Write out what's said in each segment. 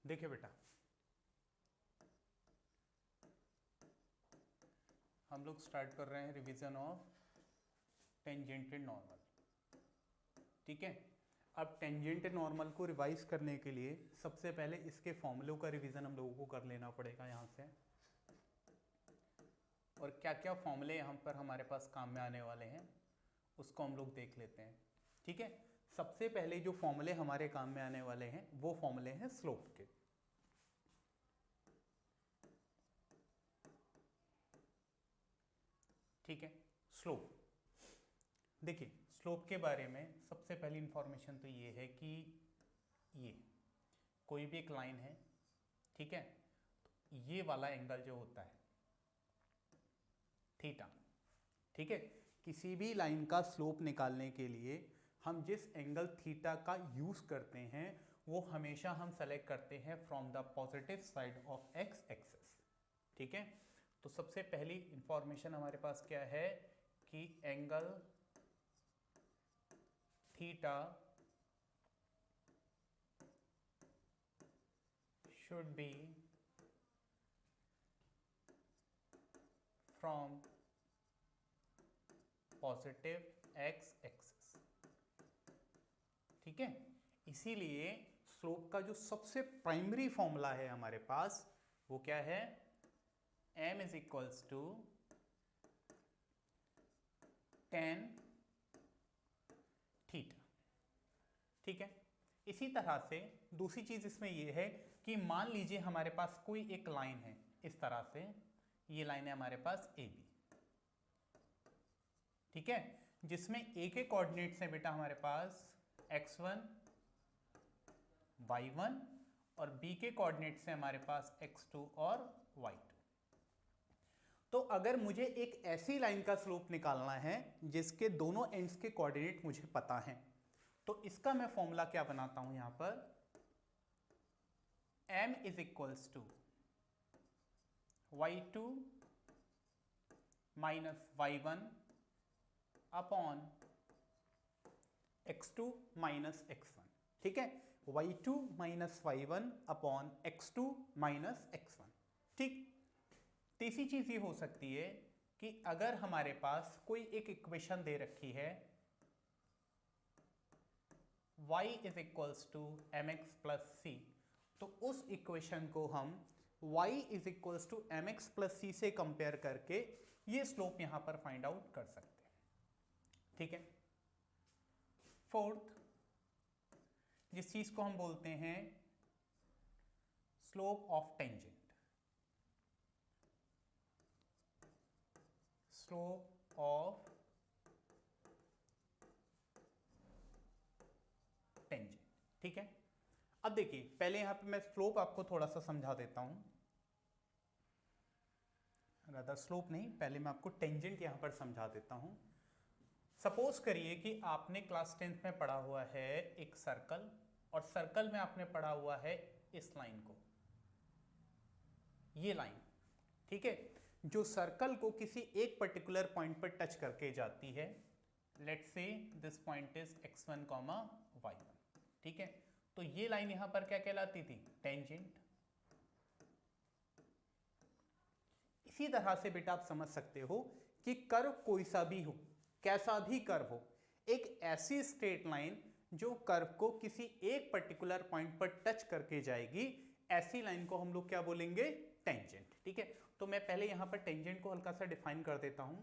देखिए बेटा, हम लोग स्टार्ट कर रहे हैं रिवीजन ऑफ टेंजेंटेड नॉर्मल। ठीक है, अब टेंजेंटेड नॉर्मल को रिवाइज करने के लिए सबसे पहले इसके फॉर्मूलों का रिवीजन हम लोगों को कर लेना पड़ेगा यहाँ से, और क्या क्या फॉर्मूले यहाँ पर हमारे पास काम में आने वाले हैं उसको हम लोग देख लेते हैं। ठीक है, सबसे पहले जो फॉर्मूले हमारे काम में आने वाले हैं वो फॉर्मूले हैं स्लोप के। ठीक है, स्लोप, देखिए स्लोप के बारे में सबसे पहली इंफॉर्मेशन तो ये है कि ये कोई भी एक लाइन है, ठीक है, तो ये वाला एंगल जो होता है थीटा, ठीक है, किसी भी लाइन का स्लोप निकालने के लिए हम जिस एंगल थीटा का यूज करते हैं वो हमेशा हम सेलेक्ट करते हैं from the positive side of x axis. ठीक है, तो सबसे पहली इंफॉर्मेशन हमारे पास क्या है कि angle theta should be from positive x axis। ठीक है, इसीलिए स्लोप का जो सबसे प्राइमरी फॉर्मूला है हमारे पास वो क्या है, m is equals to tan theta. ठीक है, इसी तरह से दूसरी चीज इसमें यह है कि मान लीजिए हमारे पास कोई एक लाइन है, इस तरह से ये लाइन है हमारे पास ए बी। ठीक है, जिसमें ए के कोऑर्डिनेट्स हैं बेटा हमारे पास x1 y1 और बी के कोऑर्डिनेट्स हैं हमारे पास x2 और y2। तो अगर मुझे एक ऐसी लाइन का स्लोप निकालना है जिसके दोनों एंड्स के कोऑर्डिनेट मुझे पता हैं, तो इसका मैं फॉर्मूला क्या बनाता हूं यहां पर, m is equals to y2 minus y1 upon x2 minus x1। ठीक है, y2 minus y1 upon x2 minus x1। ठीक, तीसरी चीज ये हो सकती है कि अगर हमारे पास कोई एक इक्वेशन दे रखी है y is equals to M X plus C, तो उस इक्वेशन को हम y is equals to M X plus C से कंपेयर करके ये स्लोप यहां पर फाइंड आउट कर सकते हैं। ठीक है, फोर्थ, जिस चीज को हम बोलते हैं slope of tangent, slope of tangent. ठीक है, अब देखिए पहले यहां पे मैं स्लोप आपको थोड़ा सा समझा देता हूं, रादर स्लोप नहीं, पहले मैं आपको टेंजेंट यहां पर समझा देता हूं। सपोज करिए कि आपने क्लास 10th में पढ़ा हुआ है एक सर्कल, और सर्कल में आपने पढ़ा हुआ है इस लाइन को, ये लाइन। ठीक है, जो सर्कल को किसी एक पर्टिकुलर पॉइंट पर टच करके जाती है, let's say this point is x1, y1। ठीक है, तो ये लाइन यहां पर क्या कहलाती थी, टेंजेंट। इसी तरह से बेटा आप समझ सकते हो कि कर्व कोई सा भी हो, कैसा भी कर्व हो, एक ऐसी स्ट्रेट लाइन जो कर्व को किसी एक पर्टिकुलर पॉइंट पर टच करके जाएगी, ऐसी लाइन को हम लोग क्या बोलेंगे, टेंजेंट। ठीक है, तो मैं पहले यहां पर टेंजेंट को हल्का सा डिफाइन कर देता हूं।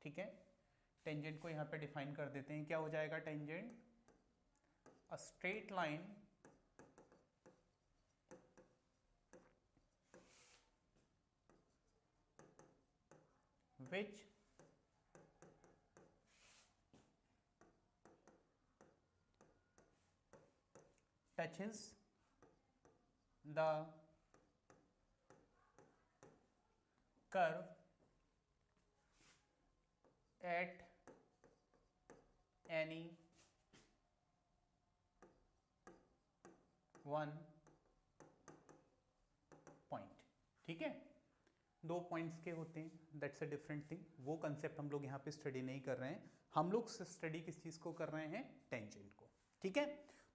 ठीक है, टेंजेंट को यहां पे डिफाइन कर देते हैं, क्या हो जाएगा tangent, a straight line which touches the curve at any one point। ठीक है, दो पॉइंट्स के होते हैं, दैट्स अ डिफरेंट थिंग, वो कंसेप्ट हम लोग यहाँ पे स्टडी नहीं कर रहे हैं, हम लोग स्टडी किस चीज़ को कर रहे हैं, टेंजेंट को। ठीक है,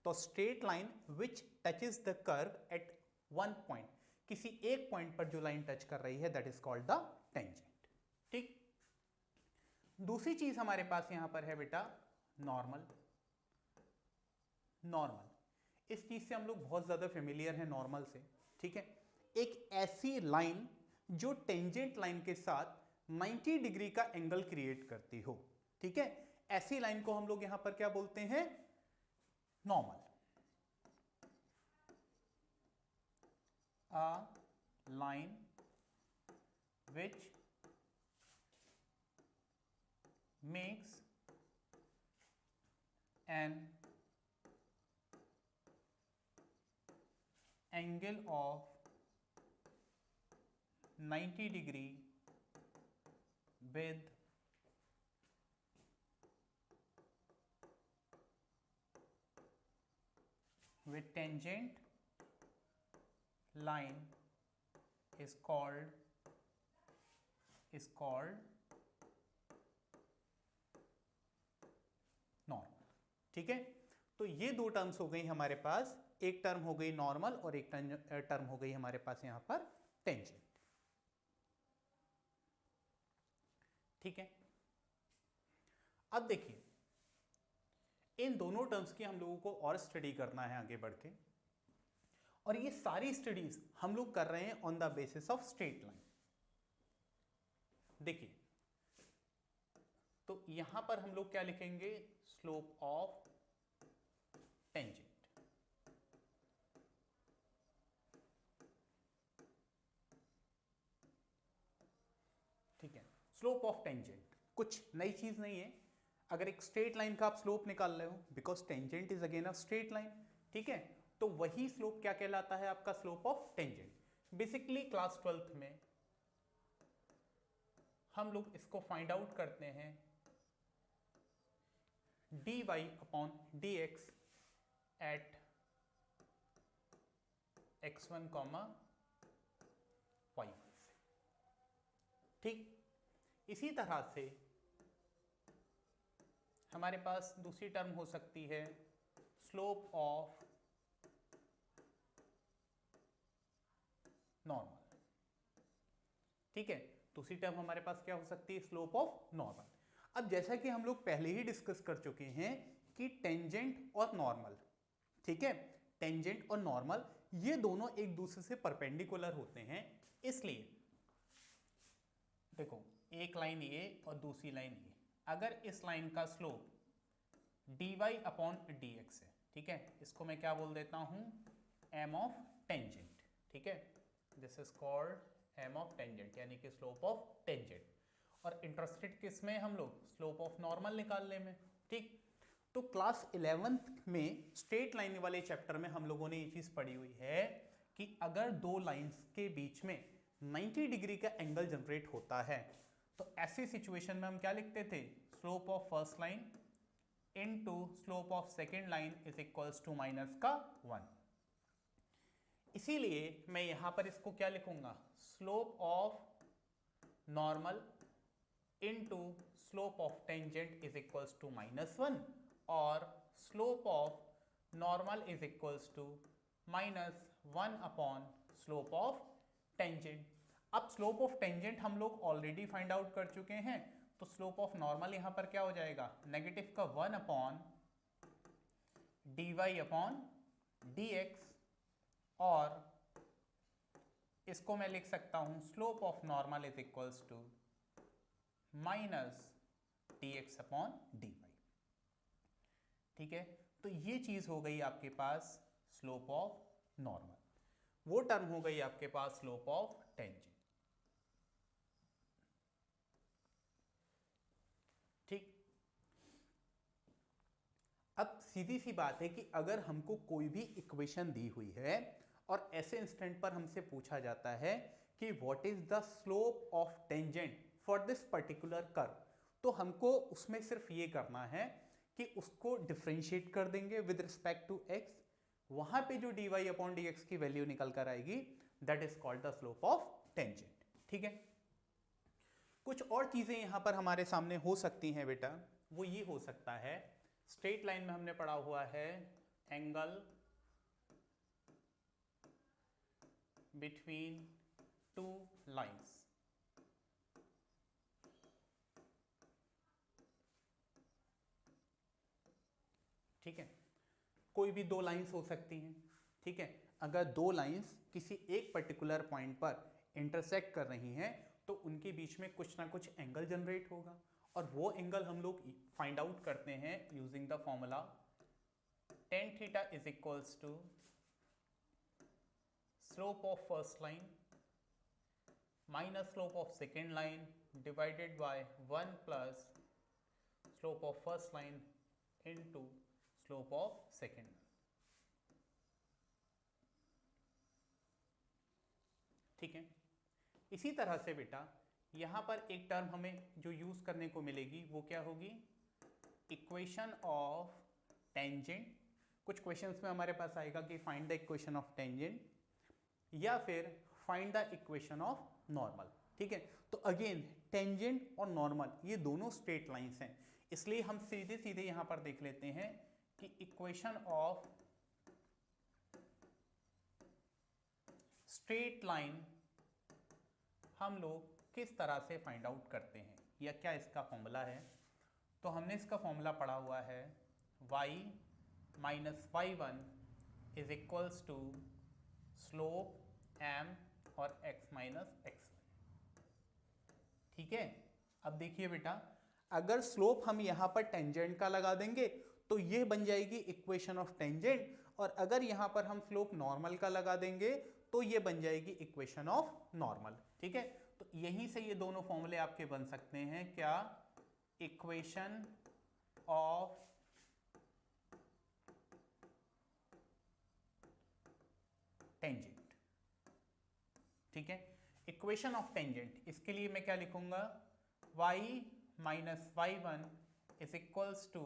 तो straight line which touches the curve at one point, किसी एक पॉइंट पर जो लाइन टच कर रही है that is called the tangent. ठीक, दूसरी चीज हमारे पास यहां पर है बेटा नॉर्मल। नॉर्मल इस चीज से हम लोग बहुत ज्यादा फेमिलियर हैं नॉर्मल से। ठीक है, एक ऐसी लाइन जो टेंजेंट लाइन के साथ 90 डिग्री का एंगल क्रिएट करती हो। ठीक है, ऐसी लाइन को हम लोग यहां पर क्या बोलते हैं, normal. A line which makes an angle of 90 degree with tangent line is called normal. ठीक है, तो ये दो टर्म्स हो गई हमारे पास, एक टर्म हो गई नॉर्मल और एक टर्म हो गई हमारे पास यहां पर टेंजेंट। ठीक है, अब देखिए इन दोनों टर्म्स की हम लोगों को और स्टडी करना है आगे बढ़ के, और ये सारी स्टडीज हम लोग कर रहे हैं on the basis of straight line. देखिए, तो यहां पर हम लोग क्या लिखेंगे, स्लोप ऑफ टेंजेंट। ठीक है, स्लोप ऑफ टेंजेंट कुछ नई चीज नहीं है। अगर एक स्ट्रेट लाइन का आप स्लोप निकाल रहे हो, because tangent is again a straight line, ठीक है, तो वही स्लोप क्या कहलाता है, आपका slope of tangent. Basically class 12th में हम लोग इसको फाइंड आउट करते हैं dy upon dx eight x1, y1 से। ठीक, इसी तरह से हमारे पास दूसरी टर्म हो सकती है स्लोप ऑफ नॉर्मल। ठीक है, दूसरी टर्म हमारे पास क्या हो सकती है, स्लोप ऑफ नॉर्मल। अब जैसा कि हम लोग पहले ही डिस्कस कर चुके हैं कि टेंजेंट और नॉर्मल, ठीक है, टेंजेंट और नॉर्मल ये दोनों एक दूसरे से परपेंडिकुलर होते हैं। इसलिए देखो, एक लाइन ये और दूसरी लाइन ये, अगर इस लाइन का स्लोप dy अपॉन dx है, ठीक है, इसको मैं क्या बोल देता हूं, m ऑफ टेंजेंट। ठीक है, this is called m of tangent, यानी कि स्लोप ऑफ टेंजेंट। और इंटरेस्टेड किस में हम लोग, स्लोप ऑफ नॉर्मल निकालने में। ठीक, तो क्लास 11th में स्ट्रेट लाइन वाले चैप्टर में हम लोगों ने ये चीज पढ़ी हुई है कि अगर दो लाइंस के बीच में 90 डिग्री का एंगल जनरेट होता है, तो ऐसी सिचुएशन में हम क्या लिखते थे, slope of first line into slope of second line is equals to minus का 1। इसीलिए मैं यहां पर इसको क्या लिखूंगा, slope of normal into slope of tangent is equals to -1, और slope of normal is equals to -1 upon slope of tangent. अब स्लोप ऑफ टेंजेंट हम लोग ऑलरेडी फाइंड आउट कर चुके हैं, तो स्लोप ऑफ नॉर्मल यहां पर क्या हो जाएगा, नेगेटिव का 1 अपॉन dy अपॉन dx, और इसको मैं लिख सकता हूं slope of normal is equals to -dx upon dy। ठीक है, तो ये चीज हो गई आपके पास स्लोप ऑफ नॉर्मल, वो टर्म हो गई आपके पास स्लोप ऑफ टेंजेंट। ठीक, अब सीधी सी बात है कि अगर हमको कोई भी इक्वेशन दी हुई है और ऐसे इंस्टेंट पर हमसे पूछा जाता है कि what is the slope of tangent for this particular curve, तो हमको उसमें सिर्फ ये करना है कि उसको डिफरेंशिएट कर देंगे विद रिस्पेक्ट टू x, वहां पे जो dy अपॉन dx की वैल्यू निकल कर आएगी that is called the slope of tangent. ठीक है, कुछ और चीजें यहां पर हमारे सामने हो सकती हैं बेटा, वो ये हो सकता है स्ट्रेट लाइन में हमने पढ़ा हुआ है एंगल बिटवीन टू लाइंस। ठीक है, कोई भी दो लाइंस हो सकती हैं। ठीक है, अगर दो लाइंस किसी एक पर्टिकुलर पॉइंट पर इंटरसेक्ट कर रही हैं तो उनके बीच में कुछ ना कुछ एंगल जनरेट होगा, और वो एंगल हम लोग फाइंड आउट करते हैं using the formula tan theta is equals to slope of first line minus slope of second line divided by 1 plus slope of first line into slope of second. ठीक है, इसी तरह से बेटा यहां पर एक टर्म हमें जो यूज करने को मिलेगी वो क्या होगी, इक्वेशन ऑफ टेंजेंट। कुछ क्वेश्चंस में हमारे पास आएगा कि find the equation of tangent या फिर find the equation of normal. ठीक है, तो अगेन टेंजेंट और नॉर्मल ये दोनों स्ट्रेट लाइंस हैं, इसलिए हम सीधे सीधे यहां पर देख लेते हैं कि इक्वेशन ऑफ स्ट्रेट लाइन हम लोग किस तरह से फाइंड आउट करते हैं या क्या इसका फॉर्मूला है। तो हमने इसका फॉर्मूला पढ़ा हुआ है y minus y1 is equals to slope m और x माइनस x1। ठीक है, अब देखिए बेटा, अगर स्लोप हम यहां पर टेंजेंट का लगा देंगे तो ये बन जाएगी इक्वेशन ऑफ टेंजेंट, और अगर यहां पर हम स्लोप नॉर्मल का लगा देंगे तो ये बन जाएगी इक्वेशन ऑफ नॉर्मल। ठीक है, तो यहीं से ये दोनों फॉर्मूले आपके बन सकते हैं, क्या, इक्वेशन ऑफ टेंजेंट। ठीक है, इक्वेशन ऑफ टेंजेंट, इसके लिए मैं क्या लिखूंगा, y minus y1 is equals to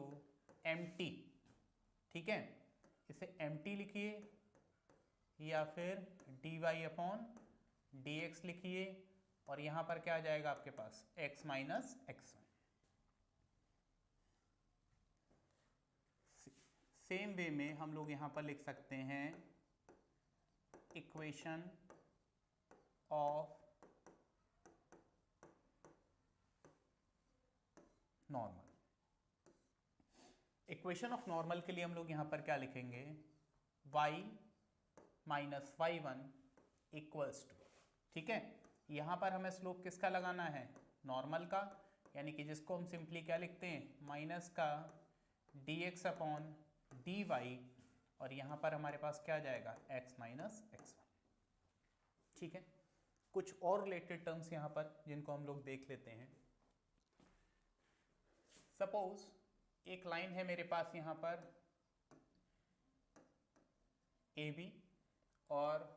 mt। ठीक है, इसे mt लिखिए या फिर dy अपॉन dx लिखिए, और यहां पर क्या आ जाएगा आपके पास, x minus x1। Same way में हम लोग यहां पर लिख सकते हैं equation of normal. Equation of normal के लिए हम लोग यहां पर क्या लिखेंगे, y minus y1 equals to. ठीक है, यहां पर हमें स्लोप किसका लगाना है, नॉर्मल का, यानी कि जिसको हम सिंपली क्या लिखते हैं, माइनस का dx अपॉन dy, और यहां पर हमारे पास क्या आ जाएगा, x माइनस x1। ठीक है, कुछ और रिलेटेड टर्म्स यहां पर जिनको हम लोग देख लेते हैं। सपोज एक लाइन है मेरे पास यहां पर AB, और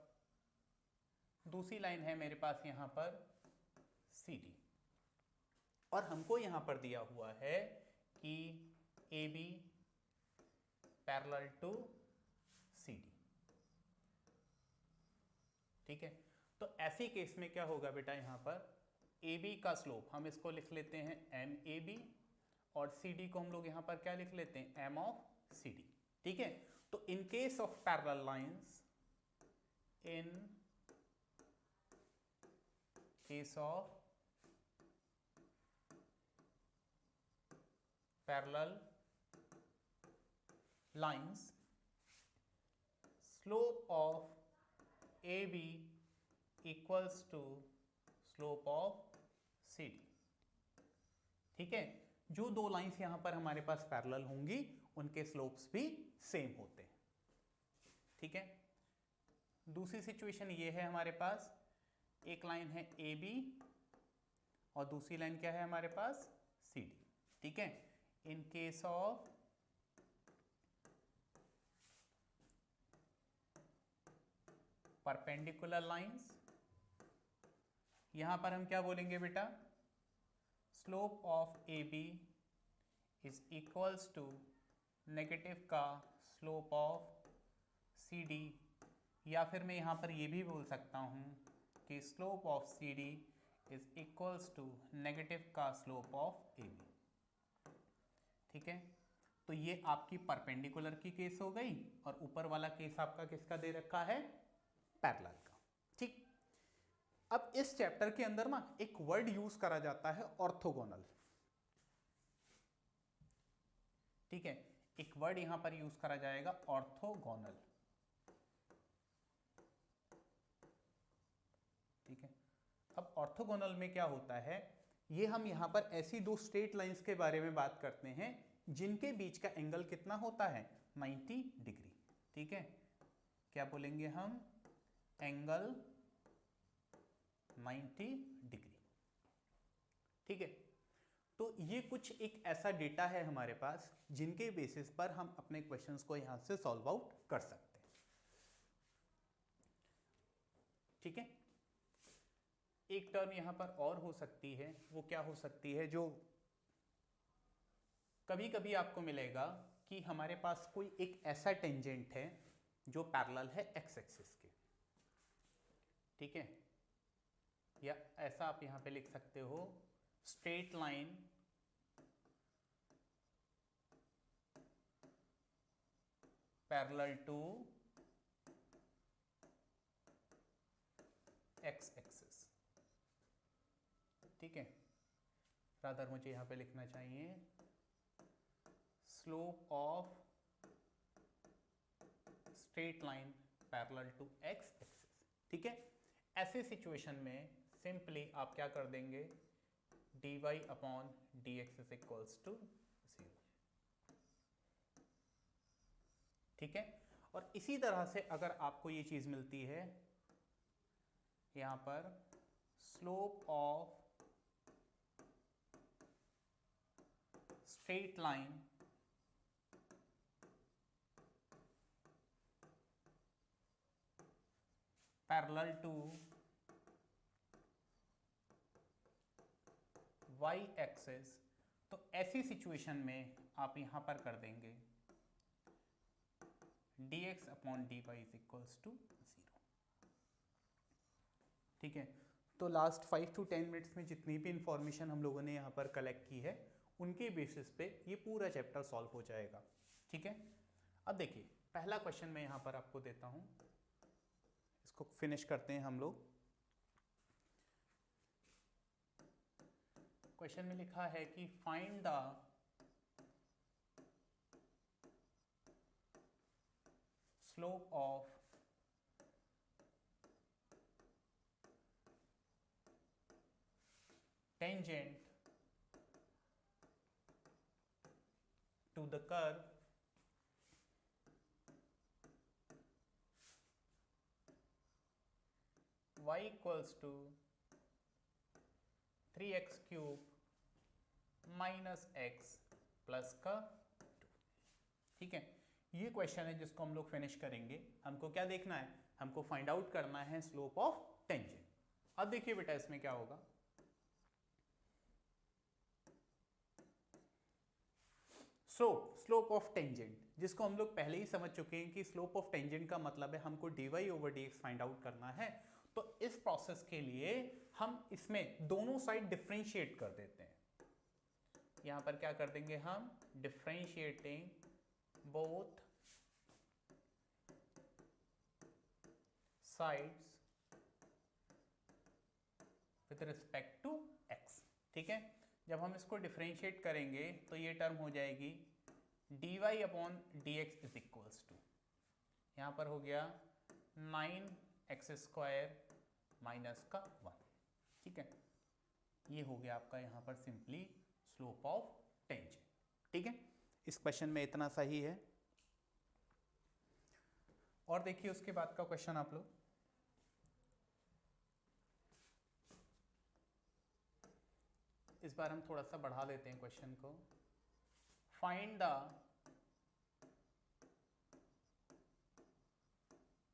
दूसरी लाइन है मेरे पास यहां पर CD, और हमको यहां पर दिया हुआ है कि AB पैरेलल टू CD। ठीक है, तो ऐसे केस में क्या होगा बेटा, यहां पर AB का स्लोप हम इसको लिख लेते हैं MAB, और CD को हम लोग यहां पर क्या लिख लेते हैं, M ऑफ CD। ठीक है, तो इन case of parallel lines, in case of parallel lines, slope of AB equals to slope of CD। ठीक है, जो दो लाइंस यहां पर हमारे पास पैरेलल होंगी उनके स्लोप्स भी सेम होते हैं। ठीक है, दूसरी सिचुएशन ये है, हमारे पास एक लाइन है AB और दूसरी लाइन क्या है हमारे पास, CD। ठीक है, in case of perpendicular lines, यहां पर हम क्या बोलेंगे बेटा, slope of AB is equals to negative का स्लोप ऑफ CD, या फिर मैं यहां पर ये भी बोल सकता हूं कि slope of CD is equals to negative का स्लोप ऑफ AB। ठीक है, तो ये आपकी परपेंडिकुलर की केस हो गई, और ऊपर वाला केस आपका किसका दे रखा है, पैरेलल का। ठीक, अब इस चैप्टर के अंदर ना एक वर्ड यूज करा जाता है ऑर्थोगोनल। ठीक है, एक वर्ड यहां पर यूज करा जाएगा ऑर्थोगोनल। ठीक है, अब ऑर्थोगोनल में क्या होता है, ये हम यहां पर ऐसी दो स्ट्रेट लाइंस के बारे में बात करते हैं जिनके बीच का एंगल कितना होता है, 90 डिग्री। ठीक है, क्या बोलेंगे हम, एंगल 90 डिग्री। ठीक है, तो ये कुछ एक ऐसा डेटा है हमारे पास जिनके बेसिस पर हम अपने क्वेश्चंस को यहां से सॉल्व आउट कर सकते हैं। ठीक है, एक टर्म यहां पर और हो सकती है, वो क्या हो सकती है, जो कभी कभी आपको मिलेगा कि हमारे पास कोई एक ऐसा टेंजेंट है जो पैरेलल है एक्स एक्सिस के। ठीक है, या ऐसा आप यहां पे लिख सकते हो, straight line parallel to x axis. ठीक है, रादर मुझे यहां पे लिखना चाहिए slope of straight line parallel to x axis. ठीक है, ऐसे सिचुएशन में सिंपली आप क्या कर देंगे, dy upon dx is equals to 0। ठीक है, और इसी तरह से अगर आपको ये चीज मिलती है यहां पर, slope of straight line parallel to y axis, तो ऐसी सिचुएशन में आप यहां पर कर देंगे dx upon dy is equals to 0। ठीक है, तो लास्ट 5 to 10 मिनट्स में जितनी भी इंफॉर्मेशन हम लोगों ने यहाँ पर कलेक्ट की है उनके बेसिस पे ये पूरा चैप्टर सॉल्व हो जाएगा। ठीक है, अब देखिए पहला क्वेश्चन मैं यहाँ पर आपको देता हूँ, इसको फिनिश करते हैं हम लोग। क्वेश्चन में लिखा है कि find the slope of tangent to the curve y equals to 3x cube minus x plus का 2। ठीक है, ये क्वेश्चन है जिसको हम लोग फिनिश करेंगे। हमको क्या देखना है, हमको फाइंड आउट करना है स्लोप ऑफ टेंजेंट। अब देखिए बेटा इसमें क्या होगा, स्लोप ऑफ टेंजेंट जिसको हम लोग पहले ही समझ चुके हैं कि स्लोप ऑफ टेंजेंट का मतलब है हमको dy over dx find out करना है। तो इस प्रोसेस के लिए हम इसमें दोनों साइड डिफरेंशिएट कर देते हैं। यहां पर क्या कर देंगे हम, differentiating both sides with respect to x। ठीक है, जब हम इसको डिफरेंशिएट करेंगे तो ये टर्म हो जाएगी dy upon dx is equals to, यहां पर हो गया 9x स्क्वायर माइनस का 1। ठीक है, ये हो गया आपका यहां पर सिंपली स्लोप ऑफ टेंजेंट। ठीक है, इस क्वेश्चन में इतना सही है। और देखिए उसके बाद का क्वेश्चन आप लोग, इस बार हम थोड़ा सा बढ़ा देते हैं क्वेश्चन को। Find the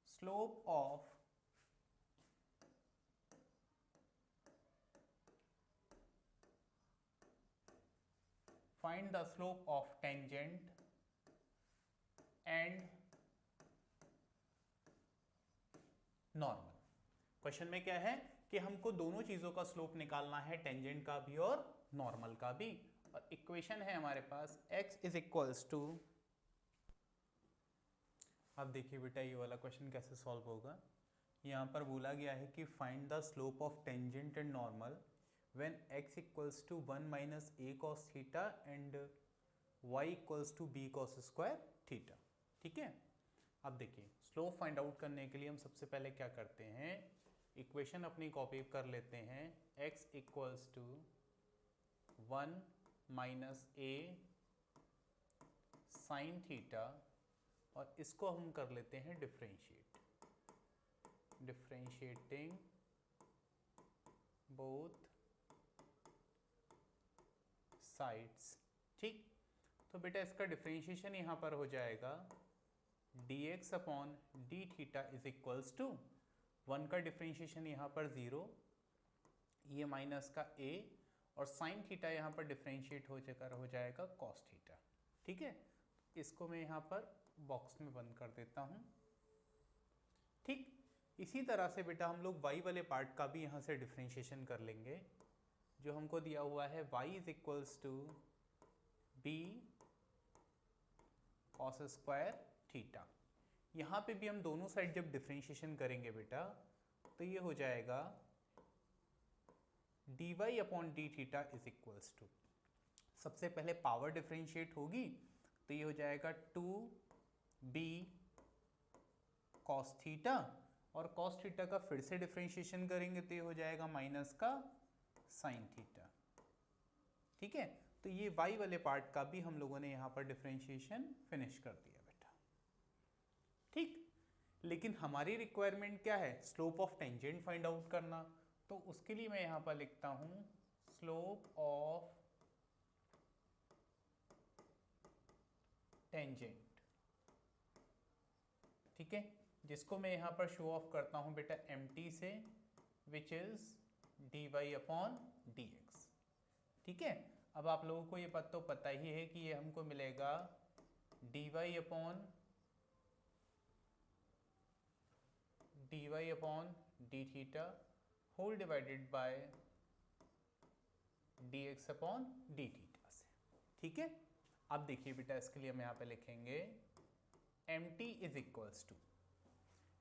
slope of tangent and normal. Question में क्या है कि हमको दोनों चीजों का स्लोप निकालना है, टेंजेंट का भी और नॉर्मल का भी। और इक्वेशन है हमारे पास x इज इक्वल्स टू, अब देखिए बेटा ये वाला क्वेश्चन कैसे सॉल्व होगा। यहाँ पर बोला गया है कि find the slope of tangent and normal when x equals to 1 minus a cos theta and y equals to b cos square theta. ठीक है, अब देखिए स्लोप फाइंड आउट करने के लिए हम सबसे पहले क्या करते हैं, इक्वेशन अपनी कॉपी कर लेते हैं, x equals to 1 minus a sine theta, और इसको हम कर लेते हैं डिफरेंशिएट, डिफरेंशिएटिंग बोथ साइड्स। ठीक, तो बेटा इसका डिफरेंशिएशन यहाँ पर हो जाएगा dx upon d theta is equals to 1 का डिफरेंशिएशन यहाँ पर 0, ये माइनस का a, और साइन थीटा यहाँ पर डिफरेंशिएट हो जाएगा cos थीटा। ठीक है, इसको मैं यहाँ पर बॉक्स में बंद कर देता हूँ। ठीक, इसी तरह से बेटा हम लोग y वाले पार्ट का भी यहाँ से डिफरेंशिएशन कर लेंगे, जो हमको दिया हुआ है y is equals to b cos square theta. यहाँ पे भी हम दोनों साइड जब डिफरेंशिएशन करेंगे बेटा तो ये हो जाएगा dy upon d theta is equals to, सबसे पहले पावर डिफरेंशिएट होगी तो ये हो जाएगा 2b cos थीटा, और cos थीटा का फिर से डिफरेंशिएशन करेंगे तो ये हो जाएगा माइनस का साइन थीटा। ठीक है, तो ये y वाले पार्ट का भी हम लोगों ने यहाँ पर डिफरेंशिएशन फिनिश कर दिया बेटा। ठीक, लेकिन हमारी रिक्वायरमेंट क्या है, slope of tangent find out करना, तो उसके लिए मैं यहाँ पर लिखता हूँ स्लोप ऑफ टेंजेंट। ठीक है, जिसको मैं यहाँ पर शो ऑफ करता हूँ बेटा mt से, which is dy upon dx। ठीक है, अब आप लोगों को ये तो पता ही है कि ये हमको मिलेगा dy upon d theta whole divided by dx upon d theta से। ठीक है, अब देखिए बेटा इसके लिए हम यहाँ पे लिखेंगे mt is equals to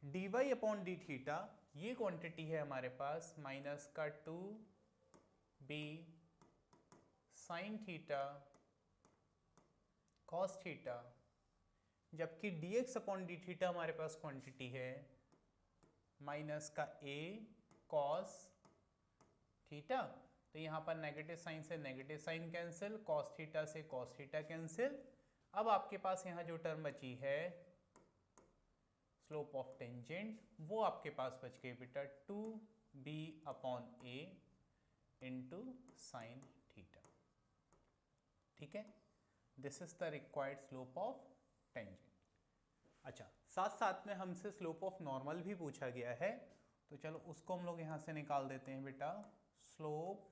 dy upon d theta, ये क्वांटिटी है हमारे पास माइनस का 2b sine theta cos theta, जबकि dx अपॉन डी थीटा हमारे पास क्वांटिटी है माइनस का a कॉस थीटा, तो यहाँ पर नेगेटिव साइन से negative sign cancel, cos theta से कॉस थीटा कैंसिल। अब आपके पास यहाँ जो टर्म बची है स्लोप ऑफ टेंजेंट, वो आपके पास बच गई बेटा 2b upon a into sine theta. ठीक है, this is the required slope of tangent. अच्छा, साथ साथ में हमसे स्लोप ऑफ नॉर्मल भी पूछा गया है, तो चलो उसको हम लोग यहाँ से निकाल देते हैं बेटा। स्लोप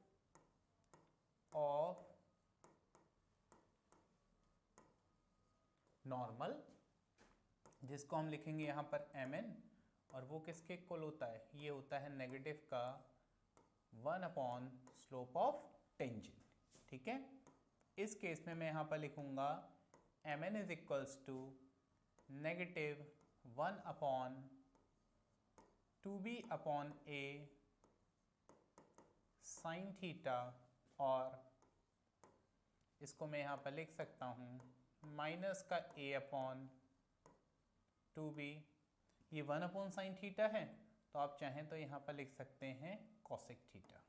ऑफ नॉर्मल, जिसको हम लिखेंगे यहाँ पर mn, और वो किसके इक्वल होता है, ये होता है नेगेटिव का 1 अपॉन स्लोप ऑफ टेंजेंट। ठीक है, इस केस में मैं यहाँ पर लिखूंगा mn is equals to negative 1 upon 2b upon a sine theta, और इसको मैं यहाँ पर लिख सकता हूँ माइनस का a अपॉन 2b, ये 1 अपॉन साइन थीटा है, तो आप चाहें तो यहाँ पर लिख सकते हैं कॉसेक थीटा।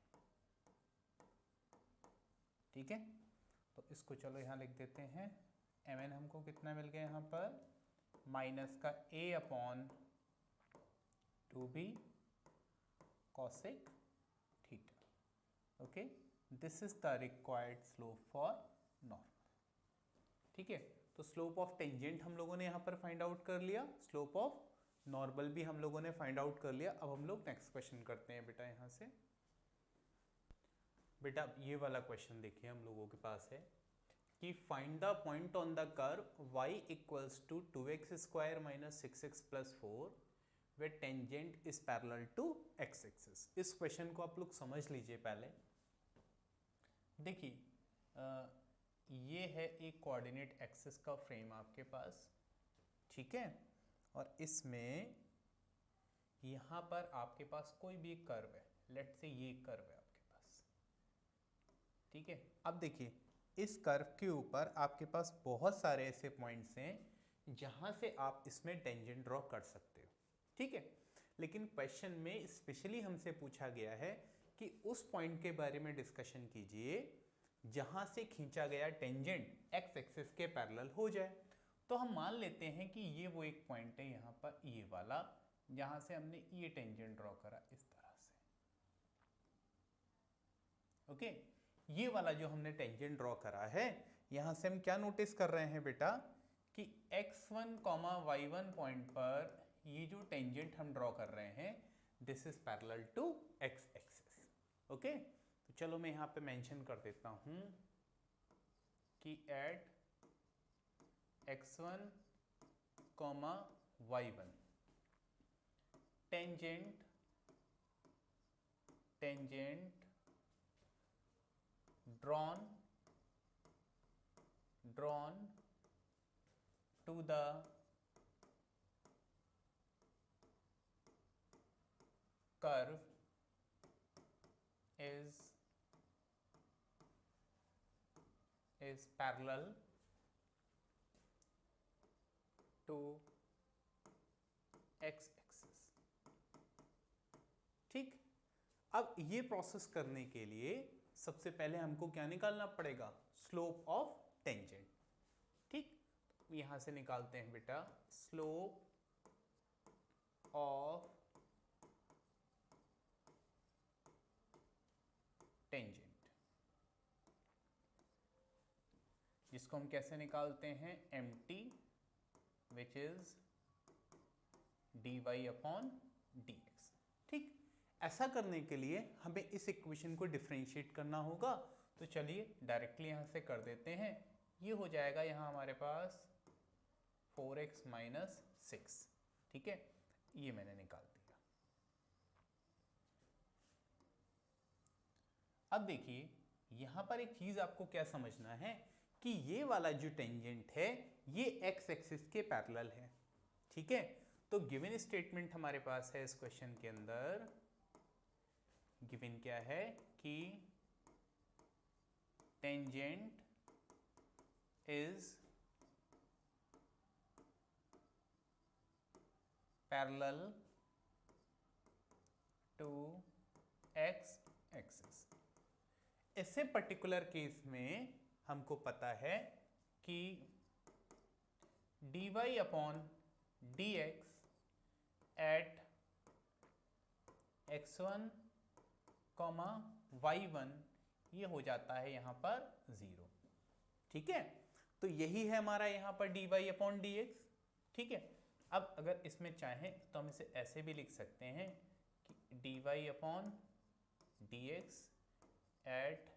ठीक है, तो इसको चलो यहाँ लिख देते हैं, mn हमको कितना मिल गया यहाँ पर माइनस का a upon 2b cosec theta. Okay, this is the required slope for normal. ठीक है, तो स्लोप ऑफ टेंजेंट हम लोगों ने यहाँ पर फाइंड आउट कर लिया, स्लोप ऑफ नॉर्मल भी हम लोगों ने फाइंड आउट कर लिया। अब हम लोग नेक्स्ट क्वेश्चन करते हैं बेटा। यहाँ से बेटा ये वाला क्वेश्चन देखिए हम लोगों के पास है कि find the point on the curve y equals to 2x square minus 6x plus 4 where tangent is parallel to x axis. इस क्वेश्चन को आप लोग समझ लीजिए। पहले देखिए ये है एक कोऑर्डिनेट एक्सिस का फ्रेम आपके पास, ठीक है, और इसमें यहाँ पर आपके पास कोई भी एक कर्व है, लेट्स से ये कर्व है आपके पास, ठीक है। अब देखिए इस कर्व के ऊपर आपके पास बहुत सारे ऐसे पॉइंट्स हैं जहाँ से आप इसमें टेंजेंट ड्रॉ कर सकते हो, ठीक है। लेकिन क्वेश्चन में स्पेशली हमसे पूछा गया है कि उस पॉइंट के बारे में डिस्कशन कीजिए जहाँ से खींचा गया टेंजेंट एक्स एक्सिस के पैरेलल हो जाए। तो हम मान लेते हैं कि ये वो एक पॉइंट है यहाँ पर, ये वाला, जहाँ से हमने ये टेंजेंट ड्रॉ करा इस तरह से, ओके। ये वाला जो हमने टेंजेंट ड्रॉ करा है, यहाँ से हम क्या नोटिस कर रहे हैं बेटा कि x1, y1 पॉइंट पर ये जो टेंजेंट हम ड्रॉ कर रहे हैं, this is parallel to x axis, okay. तो चलो मैं यहाँ पे मेंशन कर देता हूँ कि at x1, y1 tangent drawn to the curve is parallel to x axis, ठीक। अब ये प्रोसेस करने के लिए सबसे पहले हमको क्या निकालना पड़ेगा, स्लोप ऑफ टेंजेंट, ठीक। यहां से निकालते हैं बेटा स्लोप ऑफ टेंजेंट, जिसको हम कैसे निकालते हैं, mt which is dy upon dx, ठीक। ऐसा करने के लिए हमें इस इक्वेशन को डिफरेंशिएट करना होगा, तो चलिए डायरेक्टली यहाँ से कर देते हैं। ये हो जाएगा यहाँ हमारे पास 4x माइनस 6, ठीक है, ये मैंने निकाल दिया। अब देखिए यहाँ पर एक चीज आपको क्या समझना है कि ये वाला जो टेंजेंट है ये x एक्सिस के पैरेलल है, ठीक है। तो गिवन स्टेटमेंट हमारे पास है इस क्वेश्चन के अंदर, गिवन क्या है कि tangent is parallel to x axis. इससे पर्टिकुलर केस में हमको पता है कि dy upon dx eight x1, y1 ये हो जाता है यहाँ पर 0, ठीक है। तो यही है हमारा यहाँ पर dy अपॉन dx, ठीक है। अब अगर इसमें चाहें तो हम इसे ऐसे भी लिख सकते हैं कि dy अपॉन dx एट,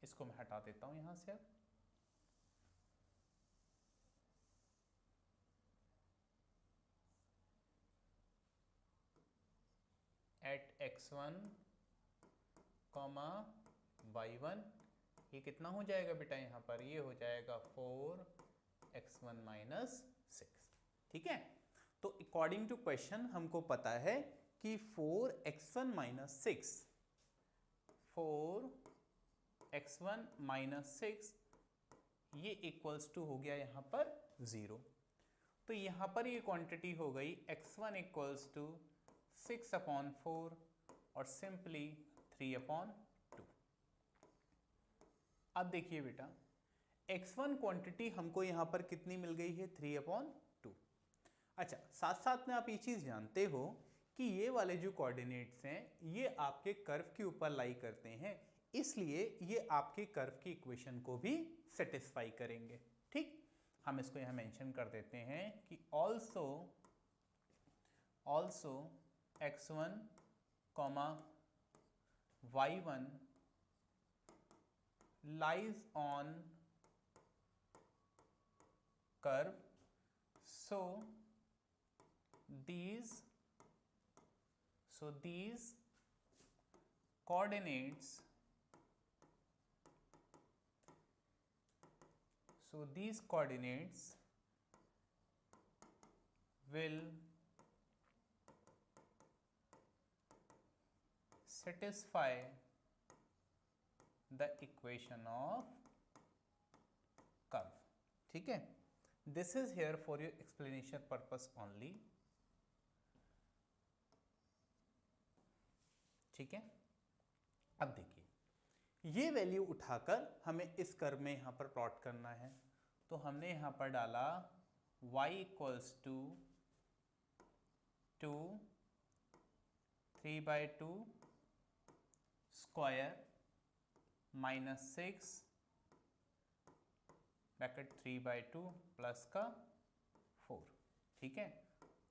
इसको मैं हटा देता हूँ यहाँ से, अब एट x1, y1, ये कितना हो जाएगा बेटा यहाँ पर, ये हो जाएगा 4x1 माइनस 6, ठीक है। तो अकॉर्डिंग टू क्वेश्चन हमको पता है कि 4x1 माइनस 6, 4x1 माइनस 6 ये इक्वल्स टू हो गया यहाँ पर 0। तो यहाँ पर ये क्वांटिटी हो गई x1 इक्वल्स टू 6 अपॉन 4 और सिंपली 3 अपॉन 2। अब देखिए बेटा x1 क्वांटिटी हमको यहाँ पर कितनी मिल गई है, 3 अपॉन 2। अच्छा, साथ साथ में आप ये चीज़ जानते हो कि ये वाले जो कोऑर्डिनेट्स हैं ये आपके कर्व के ऊपर लाई करते हैं, इसलिए ये आपके कर्व की इक्वेशन को भी सेटिस्फाई करेंगे, ठीक। हम इसको यहाँ मेंशन कर देते हैं कि also x1, y1 lies on curve, so these coordinates So these coordinates will satisfy the equation of curve. ठीक है, this is here for your explanation purpose only. ठीक है, अब देखिए ये वैल्यू उठाकर हमें इस कर्व में यहां पर प्लॉट करना है, तो हमने यहां पर डाला y equals to 2 3/2 square -6 bracket 3/2 plus का 4। ठीक है,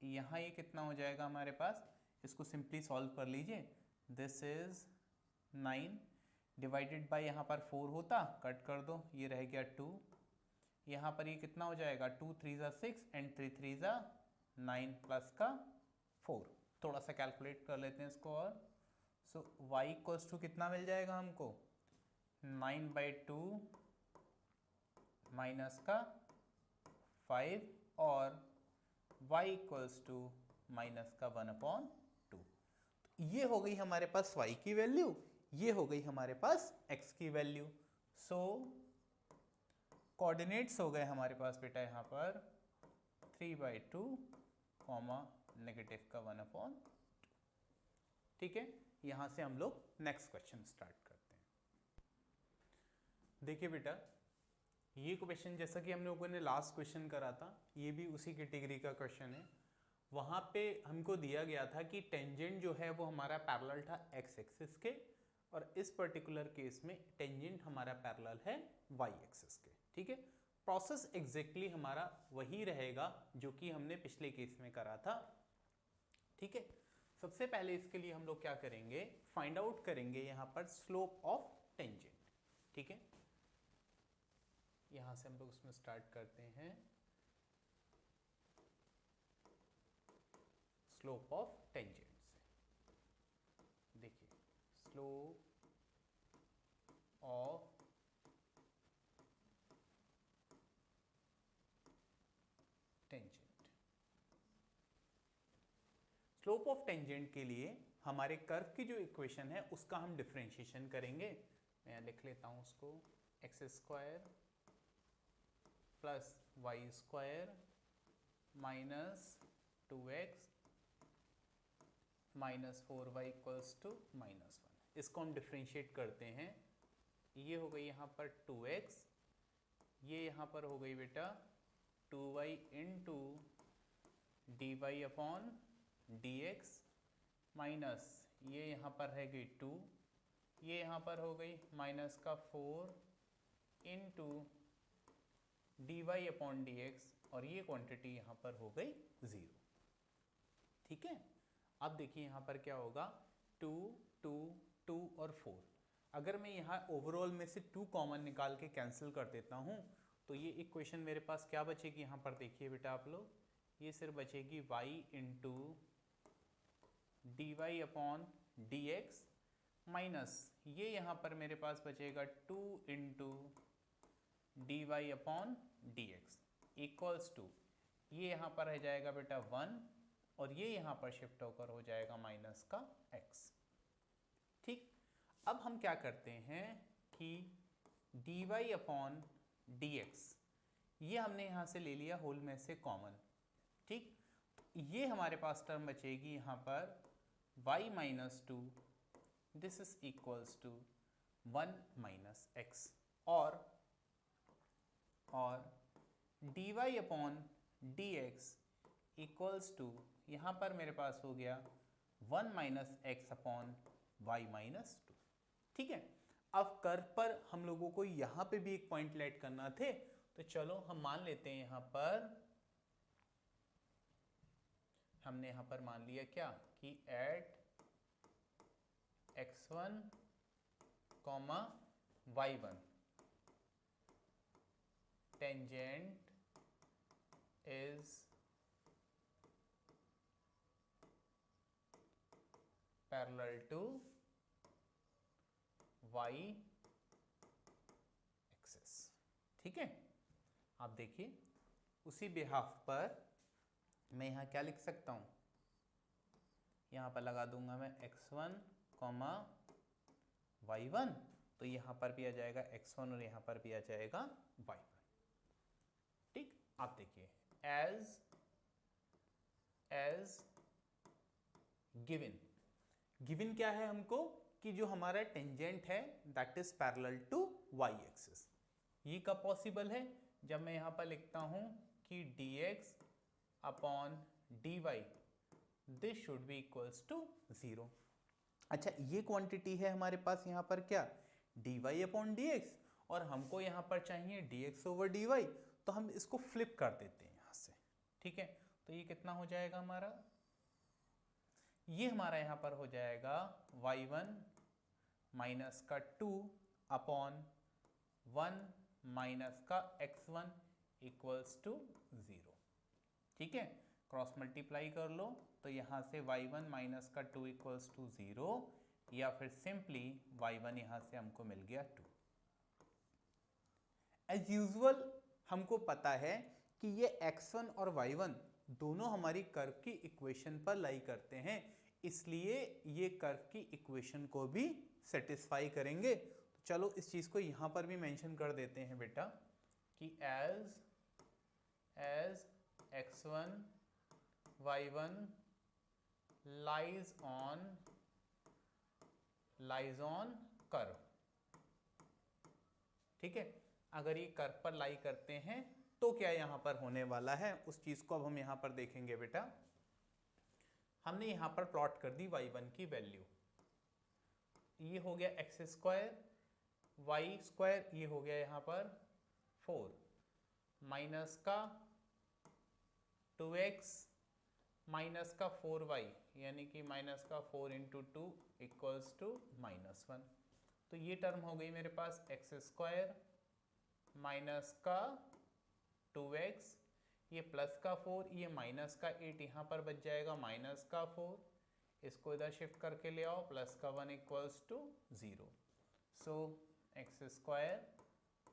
यहाँ ये कितना हो जाएगा हमारे पास, इसको सिंपली सॉल्व कर लीजिए। दिस इज 9 डिवाइडेड बाय यहाँ पर 4 होता, कट कर दो, ये रह गया 2। यहाँ पर ये कितना हो जाएगा, 2 3 ज़ा 6 एंड 3 3 ज़ा 9 प्लस का 4। थोड़ा सा कैलकुलेट कर लेते हैं इसको और। सो y इक्वल्स टू कितना मिल जाएगा हमको, 9/2 माइनस का 5 और y इक्वल्स टू माइनस का 1/2। ये हो गई हमारे पास y की वैल्यू, ये हो गई हमारे पास x की वैल्यू। सो कोऑर्डिनेट्स हो गए हमारे पास बेटा यहाँ पर 3/2 नेगेटिव का 1/2। ठीक है, यहां से हम लोग नेक्स्ट क्वेश्चन स्टार्ट करते हैं। देखिए बेटा, ये क्वेश्चन जैसा कि हम लोगों ने लास्ट क्वेश्चन करा था, ये भी उसी कैटेगरी का क्वेश्चन है। वहाँ पे हमको दिया गया था कि टेंजेंट जो है वो हमारा पैरेलल था x एक्सिस के, और इस पर्टिकुलर केस में टेंजेंट हमारा पैरेलल है y एक्सिस के। ठीक है, प्रोसेस एग्जैक्टली हमारा वही रहेगा जो कि हमने पिछले केस में करा था। ठीक है, सबसे पहले इसके लिए हम लोग क्या करेंगे, फाइंड आउट करेंगे यहाँ पर स्लोप ऑफ टेंजेंट। ठीक है, यहाँ से हम लोग उसमें स्टार्ट करते हैं स्लोप ऑफ टेंजेंट से। देखिए, slope of tangent, slope of tangent के लिए हमारे कर्व की जो इक्वेशन है उसका हम डिफरेंशिएशन करेंगे। मैं लिख लेता हूं उसको, x² plus y² minus 2x minus 4y equals to -1। इसको हम डिफरेंशिएट करते हैं। ये हो गई यहाँ पर 2x, ये यहाँ पर हो गई बेटा 2y into dy upon dx minus ये यहाँ पर रह गई 2, ये यहाँ पर हो गई माइनस का 4 इंटू dy अपॉन dx, और ये क्वांटिटी यहाँ पर हो गई 0। ठीक है, अब देखिए यहाँ पर क्या होगा, 2 2 2 और 4। अगर मैं यहाँ ओवरऑल में से 2 कॉमन निकाल के कैंसिल कर देता हूँ तो ये इक्वेशन मेरे पास क्या बचेगी, यहाँ पर देखिए बेटा आप लोग, ये सिर्फ बचेगी y into d Y upon D x minus ये यहाँ पर मेरे पास बचेगा 2 into d Y upon D x equals to ये यहाँ पर रह जाएगा बेटा 1 और ये यहाँ पर शिफ्ट होकर हो जाएगा माइनस का x। ठीक, अब हम क्या करते हैं कि d Y upon D x ये हमने यहाँ से ले लिया होल में से कॉमन। ठीक, ये हमारे पास टर्म बचेगी यहाँ पर y minus 2, this is equals to 1 minus X और D Y upon D x equals to यहाँ पर मेरे पास हो गया 1 minus X upon Y minus 2। ठीक है, अब कर्व पर हम लोगों को यहाँ पे भी एक पॉइंट लेट करना थे, तो चलो हम मान लेते हैं यहाँ पर हमने यहाँ पर मान लिया क्या कि at x1 comma y1 tangent is parallel to y axis. ठीक है, आप देखिए उसी बिहाफ पर मैं यहाँ क्या लिख सकता हूँ, यहाँ पर लगा दूंगा मैं x1 कॉमा y1, तो यहाँ पर भी आ जाएगा x1 और यहाँ पर भी आ जाएगा y1। ठीक, आप देखिए एज गिवन क्या है हमको कि जो हमारा टेंजेंट है that is parallel to y axis. ये कब पॉसिबल है, जब मैं यहाँ पर लिखता हूँ कि dx upon dy this should be equals to 0। अच्छा, ये क्वांटिटी है हमारे पास यहाँ पर क्या, dy अपॉन dx, और हमको यहाँ पर चाहिए dx ओवर dy, तो हम इसको फ्लिप कर देते हैं यहाँ से। ठीक है, तो ये कितना हो जाएगा हमारा, ये हमारा यहाँ पर हो जाएगा y1 माइनस का 2 अपॉन 1 माइनस का x1 इक्वल्स टू 0। ठीक है, क्रॉस मल्टीप्लाई कर लो तो यहाँ से y1 माइनस का 2 इक्वल्स टू 0, या फिर सिंपली y1 यहाँ से हमको मिल गया 2। एज यूजुअल हमको पता है कि ये x1 और y1 दोनों हमारी कर्व की इक्वेशन पर लाई करते हैं, इसलिए ये कर्व की इक्वेशन को भी सेटिस्फाई करेंगे। तो चलो इस चीज को यहां पर भी मेंशन कर देते हैं बेटा कि as x1 y1 lies on curve. ठीक है, अगर ये कर्व पर लाई करते हैं तो क्या यहां पर होने वाला है, उस चीज को अब हम यहां पर देखेंगे बेटा। हमने यहां पर प्लॉट कर दी y1 की वैल्यू, ये हो गया एक्स स्क्वायर वाई स्क्वायर, ये हो गया यहां पर 4 माइनस का 2x माइनस का 4y, यानी कि माइनस का 4 इंटू 2 इक्वल्स टू -1। तो ये टर्म हो गई मेरे पास एक्स स्क्वायर माइनस का 2x, ये प्लस का 4, ये माइनस का 8, यहाँ पर बच जाएगा माइनस का 4, इसको इधर शिफ्ट करके ले आओ, प्लस का 1 equals to 0। So X square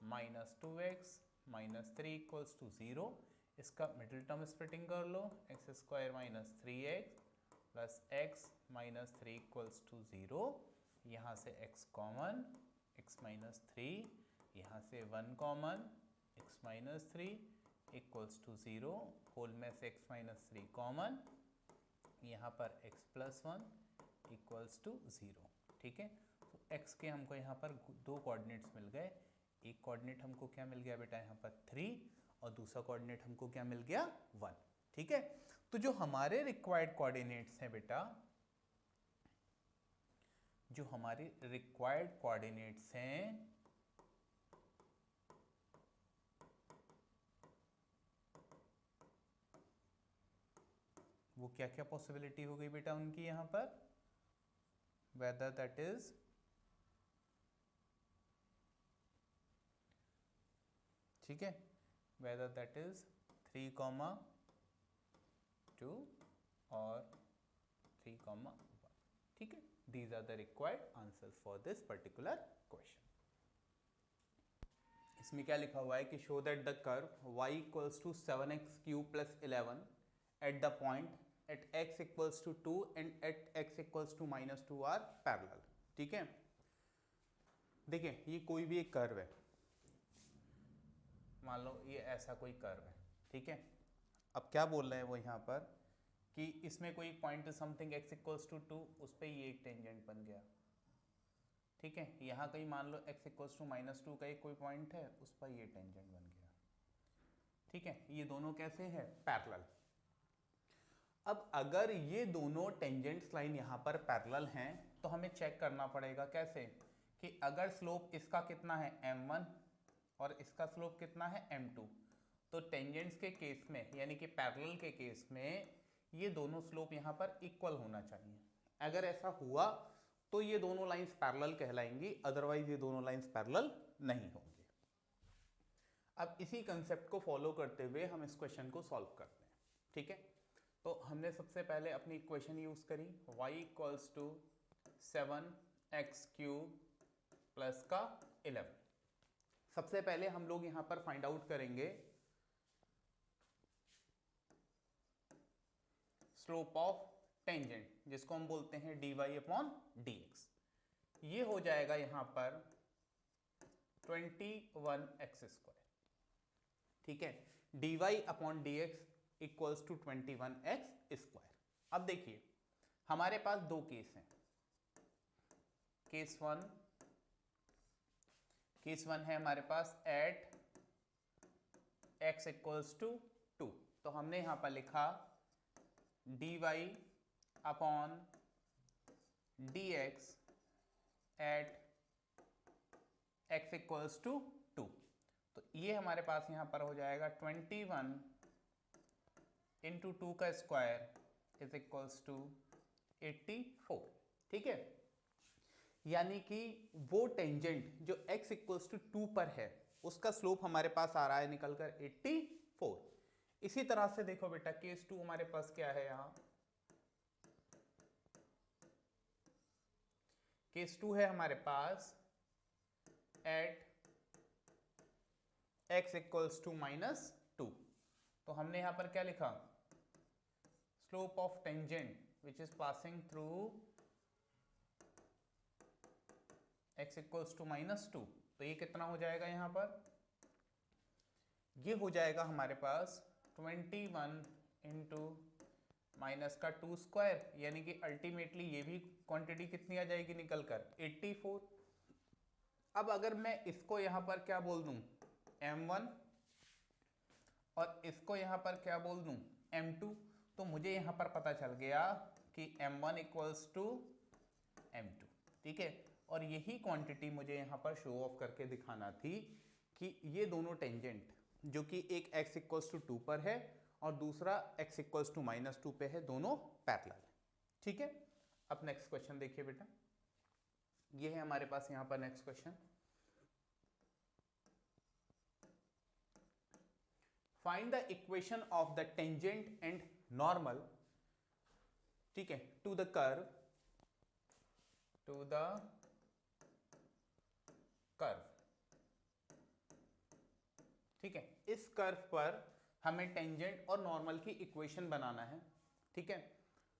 minus 2x minus 3 equals to 0। इसका मिडिल टर्म स्प्लिटिंग कर लो, X square minus 3x plus X minus 3 equals to 0। यहाँ से x कॉमन, x माइनस 3, यहाँ से 1 common, x minus 3 equals to 0, whole में से x minus 3 common, यहाँ पर x प्लस 1 इक्वल्स टू 0। ठीक है, तो x के हमको यहाँ पर दो कोऑर्डिनेट्स मिल गए, एक कोऑर्डिनेट हमको क्या मिल गया बेटा यहाँ पर 3, और दूसरा कोऑर्डिनेट हमको क्या मिल गया 1। ठीक है, तो जो हमारे रिक्वायर्ड कोऑर्डिनेट्स हैं बेटा, जो हमारे रिक्वायर्ड कोऑर्डिनेट्स हैं वो क्या क्या पॉसिबिलिटी हो गई बेटा उनकी यहाँ पर, वेदर दैट इज ठीक है, वेदर दैट इज 3,2 और 3,1। ठीक है, these are the required answers for this particular question। इसमें क्या लिखा हुआ है कि show that the curve y equals to 7x cube plus 11 at the point at x equals to 2 and at x equals to -2 are parallel। ठीक है, देखिए ये कोई भी एक कर्व है, मान लो ये ऐसा कोई कर्व है। ठीक है, अब क्या बोल रहे हैं वो यहाँ पर कि इसमें कोई point something x equals to 2, उस पर ये एक टेंजेंट बन गया। ठीक है, यहाँ कहीं मान लो x इक्वल्स टू -2 का एक कोई पॉइंट है, उस पर ये टेंजेंट बन गया। ठीक है, ये दोनों कैसे हैं, पैरेलल। अब अगर ये दोनों टेंजेंट्स लाइन यहाँ पर पैरेलल हैं तो हमें चेक करना पड़ेगा कैसे, कि अगर स्लोप इसका कितना है m1 और इसका स्लोप कितना है m2, तो टेंजेंट्स के केस में यानी कि पैरेलल के केस में ये दोनों स्लोप यहाँ पर इक्वल होना चाहिए। अगर ऐसा हुआ तो ये दोनों लाइंस पैरेलल कहलाएंगी, अदरवाइज ये दोनों लाइंस पैरेलल नहीं होंगे। अब इसी कंसेप्ट को फॉलो करते हुए हम इस क्वेश्चन को सॉल्व करते हैं। ठीक है, तो हमने सबसे पहले अपनी इक्वेशन यूज करी y equals to 7x cube plus का 11। सबसे पहले हम लोग यहाँ पर फाइंड आउट करेंगे स्लोप ऑफ टेंजेंट, जिसको हम बोलते हैं dy अपॉन dx, ये हो जाएगा यहां पर 21x²। ठीक है, dy upon dx equals to 21x²। अब देखिए हमारे पास दो केस हैं। केस वन है हमारे पास एट x इक्वल्स टू 2, तो हमने यहां पर लिखा dy upon dx at x equals to 2, तो ये हमारे पास यहां पर हो जाएगा 21 इंटू 2 का स्क्वायर इज इक्वल्स टू 84। ठीक है, यानी कि वो टेंजेंट जो x इक्वल्स टू 2 पर है उसका स्लोप हमारे पास आ रहा है निकलकर 84। इसी तरह से देखो बेटा केस 2 हमारे पास क्या है, यहां केस 2 है हमारे पास एट x इक्वल्स टू -2, तो हमने यहां पर क्या लिखा, slope of tangent which is passing through x equals to -2, तो ये कितना हो जाएगा यहां पर, ये हो जाएगा हमारे पास 21 इंटू माइनस का 2 स्क्वायर, यानी कि अल्टीमेटली ये भी क्वांटिटी कितनी आ जाएगी निकलकर 84। अब अगर मैं इसको यहां पर क्या बोल दूं m1 और इसको यहां पर क्या बोल दूं m2, तो मुझे यहां पर पता चल गया कि m1 इक्वल्स टू m2। ठीक है, और यही क्वांटिटी मुझे यहां पर शो ऑफ करके दिखाना थी कि ये दोनों टेंजेंट जो कि एक x इक्वल्स टू 2 पर है और दूसरा x इक्वल्स टू -2 पे है, दोनों पैरेलल है। ठीक है, अब नेक्स्ट क्वेश्चन देखिए बेटा, ये है हमारे पास यहां पर next question. Find the equation of the tangent and normal, ठीक है, टू द कर्व ठीक है, इस कर्व पर हमें टेंजेंट और नॉर्मल की इक्वेशन बनाना है। ठीक है,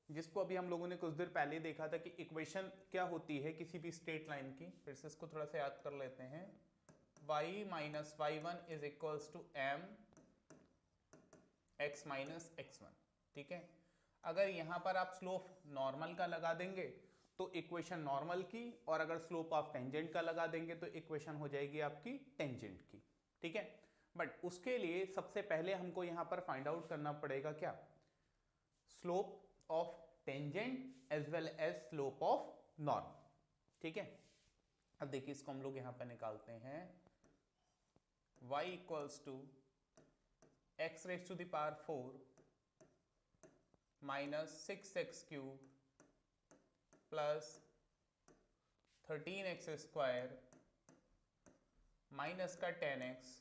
जिसको अभी हम लोगों ने कुछ देर पहले देखा था कि इक्वेशन क्या होती है किसी भी स्ट्रेट लाइन की। फिर से इसको थोड़ा सा याद कर लेते हैं, y minus y1 is equals to m x minus x1। ठीक है, अगर यहां पर आप स्लोप नॉर्मल का लगा देंगे तो इक्वेशन नॉर्मल की, और अगर स्लोप ऑफ टेंजेंट का लगा देंगे तो इक्वेशन हो जाएगी आपकी टेंजेंट की। ठीक है, बट उसके लिए सबसे पहले हमको यहां पर फाइंड आउट करना पड़ेगा क्या, slope of tangent as well as slope of normal. ठीक है, अब देखिए इसको हम लोग यहां पर निकालते हैं, y equals to x raise to the power 4 minus 6x³ plus 13x² minus का 10x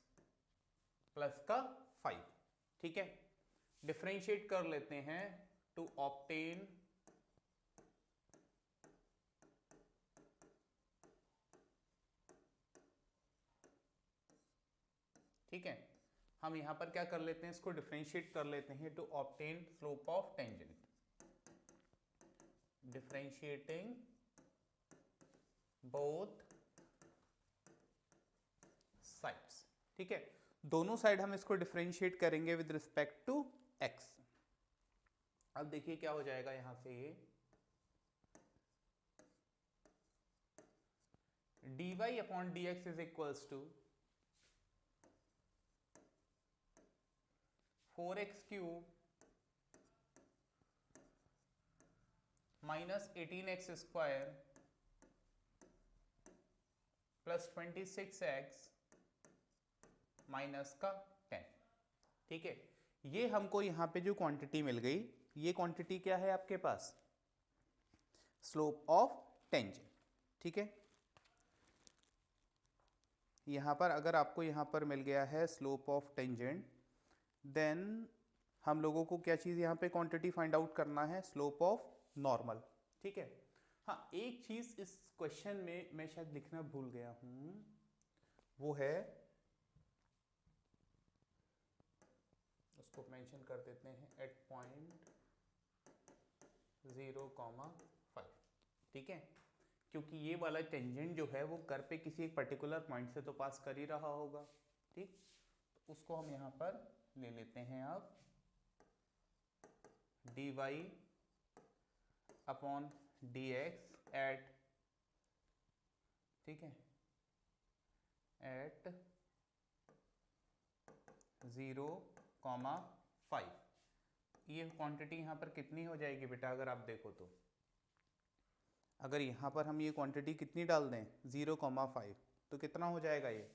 प्लस का 5। ठीक है, डिफरेंशिएट कर लेते हैं टू ऑब्टेन ठीक है, हम यहां पर क्या कर लेते हैं, इसको डिफरेंशिएट कर लेते हैं to obtain slope of tangent, differentiating both sides. ठीक है, दोनों साइड हम इसको डिफरेंशिएट करेंगे विद रिस्पेक्ट टू x। अब देखिए क्या हो जाएगा यहां से, ये dy upon dx is equals to 4x³ minus 18x² plus 26x minus का 10। ठीक है, ये हमको यहां पे जो क्वांटिटी मिल गई, ये क्वांटिटी क्या है आपके पास, स्लोप ऑफ टेंजेंट। ठीक है, यहां पर अगर आपको यहां पर मिल गया है स्लोप ऑफ टेंजेंट, देन हम लोगों को क्या चीज यहां पे क्वांटिटी फाइंड आउट करना है, स्लोप ऑफ नॉर्मल। ठीक है, हाँ एक चीज इस क्वेश्चन में मैं शायद लिखना भूल गया हूं, वो है, उसको मेंशन कर देते हैं, एट पॉइंट 0,5, ठीक है, क्योंकि ये वाला टेंजेंट जो है वो कर्व पे किसी एक पर्टिकुलर पॉइंट से तो पास कर ही रहा होगा, ठीक। तो उसको हम यहाँ पर ले लेते हैं अब dy अपॉन dx एट, ठीक है, एट 0,5। ये क्वांटिटी यहाँ पर कितनी हो जाएगी बेटा, अगर आप देखो तो, अगर यहाँ पर हम ये क्वांटिटी कितनी डाल दें 0,5, तो कितना हो जाएगा ये,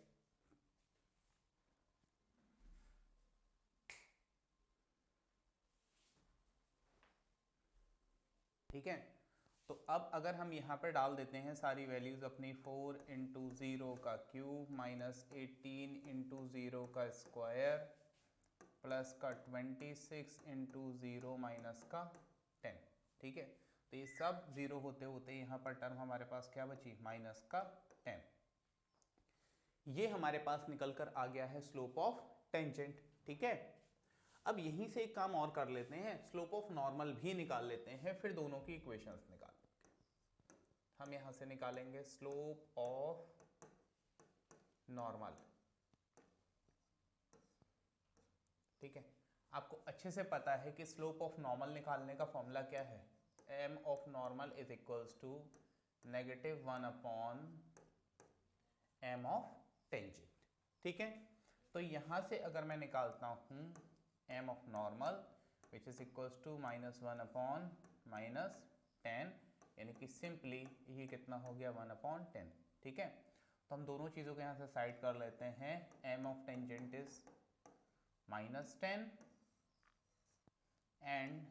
ठीक है। तो अब अगर हम यहाँ पर डाल देते हैं सारी वैल्यूज अपनी, 4 इंटू 0 का क्यूब माइनस 18 इंटू 0 का स्क्वायर प्लस का 26 इंटू 0 माइनस का 10, ठीक है। तो ये सब जीरो होते होते यहाँ पर टर्म हमारे पास क्या बची, माइनस का 10। ये हमारे पास निकल कर आ गया है स्लोप ऑफ टेंजेंट, ठीक है। अब यहीं से एक काम और कर लेते हैं, स्लोप ऑफ नॉर्मल भी निकाल लेते हैं, फिर दोनों की इक्वेशंस निकाल लेंगे। हम यहां से निकालेंगे स्लोप ऑफ नॉर्मल, ठीक है। आपको अच्छे से पता है कि स्लोप ऑफ नॉर्मल निकालने का फॉर्मूला क्या है, m of normal is equals to -1 upon m of tangent, ठीक है। तो यहां से अगर मैं निकालता हूं m of normal which is equals to -1 upon -10, यानी कि सिंपली ये कितना हो गया 1 अपॉन 10, ठीक है। तो हम दोनों चीज़ों को यहाँ से साइड कर लेते हैं, m of tangent is -10 and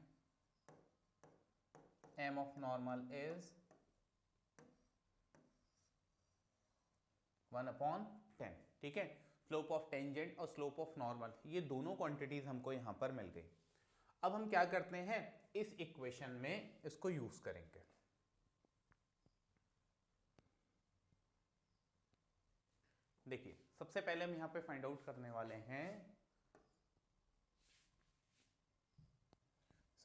m of normal is 1 upon 10, ठीक है। स्लोप ऑफ टेंजेंट और स्लोप ऑफ नॉर्मल ये दोनों क्वांटिटीज हमको यहां पर मिल गई। अब हम क्या करते हैं, इस इक्वेशन में इसको यूज करेंगे। देखिए सबसे पहले हम यहां पे फाइंड आउट करने वाले हैं,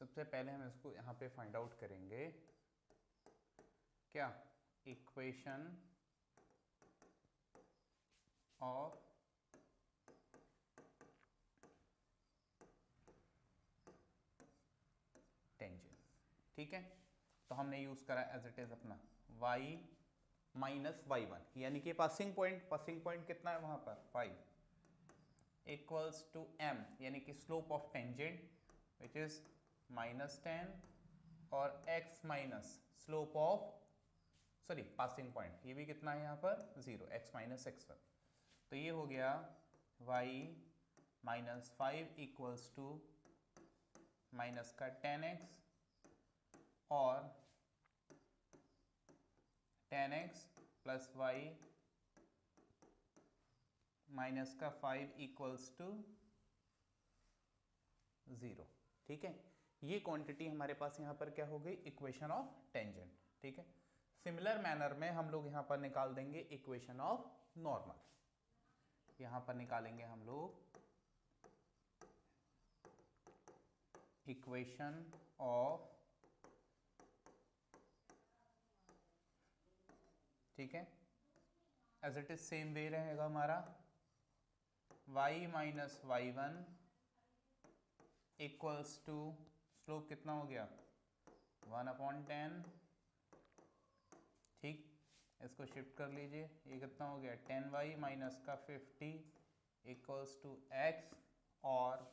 सबसे पहले हम इसको यहां पे फाइंड आउट करेंगे क्या, इक्वेशन ऑफ टेंजेंट, ठीक है। तो हमने यूज करा एज इट इज अपना y माइनस y1, यानी कि पासिंग पॉइंट कितना है वहां पर 5 इक्वल्स टू m, यानी कि slope of tangent which is -10 और x minus slope of passing point, ये भी कितना है यहाँ पर 0, x माइनस x1। तो ये हो गया y minus 5 equals to minus का 10x और 10x प्लस y माइनस का 5 इक्वल्स टू 0, ठीक है। ये क्वांटिटी हमारे पास यहाँ पर क्या हो गई, इक्वेशन ऑफ टेंजेंट, ठीक है। सिमिलर मैनर में हम लोग यहाँ पर निकाल देंगे इक्वेशन ऑफ नॉर्मल। यहाँ पर निकालेंगे हम लोग इक्वेशन ऑफ, ठीक है, as it is same way रहेगा हमारा, y minus y1 equals to slope कितना हो गया 1 अपॉन 10, ठीक। इसको शिफ्ट कर लीजिए, ये कितना हो गया 10y माइनस का 50 इक्वल्स टू x, और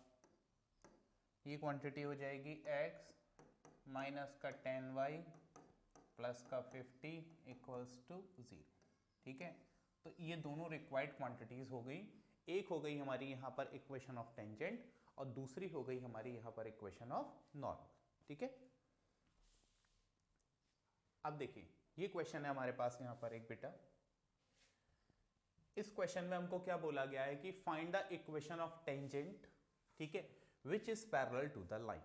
ये क्वांटिटी हो जाएगी x माइनस का 10y प्लस का 50 इक्वल्स टू 0, ठीक है। तो ये दोनों रिक्वायर्ड क्वांटिटीज हो गई, एक हो गई हमारी यहाँ पर इक्वेशन ऑफ टेंजेंट और दूसरी हो गई हमारी यहाँ पर इक्वेशन ऑफ नॉर्मल, ठीक है। अब देखिए ये क्वेश्चन है हमारे पास यहाँ पर एक बेटा, इस क्वेश्चन में हमको क्या बोला गया है कि find the equation of tangent, ठीक है, which is parallel to the line.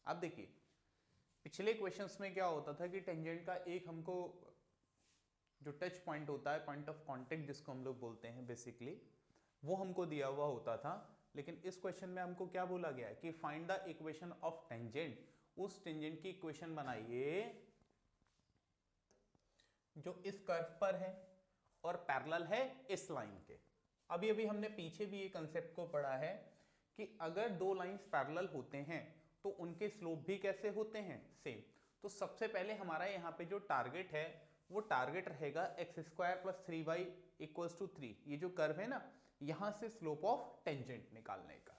अब देखिए पिछले क्वेश्चंस में क्या होता था कि टेंजेंट का एक हमको जो टच पॉइंट होता है, पॉइंट ऑफ कांटेक्ट जिसको हम लोग बोलते हैं बेसिकली, वो हमको दिया हुआ होता था। लेकिन इस क्वेश्चन में हमको क्या बोला गया है कि find the equation of tangent उस टेंजेंट की इक्वेशन बनाइए जो इस कर्व पर है और पैरेलल है इस लाइन के। अभी अभी हमने पीछे भी ये कंसेप्ट को पढ़ा है कि अगर दो लाइंस पैरेलल होते हैं तो उनके स्लोप भी कैसे होते हैं, सेम। तो सबसे पहले हमारा यहाँ पे जो टारगेट है वो टारगेट रहेगा x² + 3y = 3। ये जो कर्व है ना, यहाँ से स्लोप ऑफ टेंजेंट निकालने का।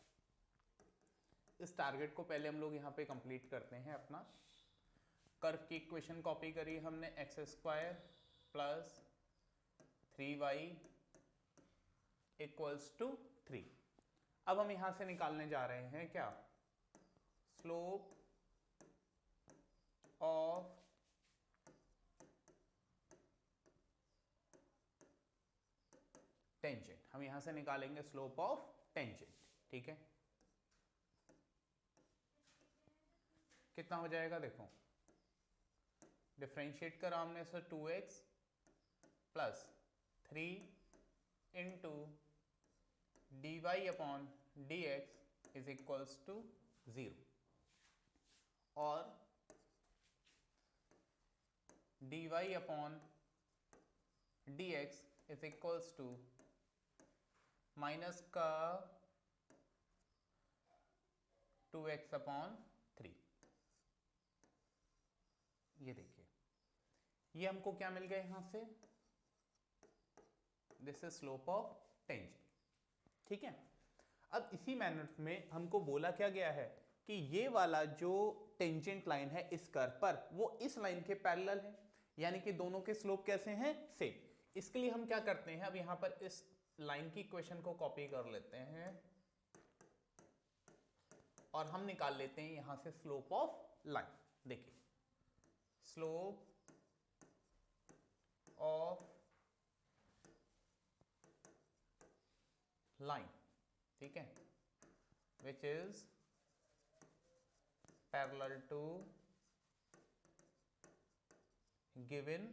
इस टारगेट को पहले हम लोग यहाँ पे कंप्लीट करते हैं। अपना कर्व की इक्वेशन कॉपी करी हमने, x² + 3y = 3। अब हम यहां से निकालने जा रहे हैं क्या, स्लोप ऑफ टेंजेंट। हम यहां से निकालेंगे स्लोप ऑफ टेंजेंट, ठीक है। कितना हो जाएगा देखो, डिफरेंशिएट कर हमने से 2x + 3 × dy/dx = 0 और dy/dx = माइनस का 2x/3। ये देखिए, ये हमको क्या मिल गया यहां से, this is slope of tangent, ठीक है। अब इसी मैनर में हमको बोला क्या गया है कि ये वाला जो टेंजेंट लाइन है इस कर्व पर, वो इस लाइन के पैरेलल है, यानी कि दोनों के स्लोप कैसे हैं, सेम। इसके लिए हम क्या करते हैं, अब यहां पर इस लाइन की इक्वेशन को कॉपी कर लेते हैं और हम निकाल लेते हैं यहां से स्लोप ऑफ लाइन। देखिए, स्लोप ऑफ लाइन, ठीक है, which is parallel to given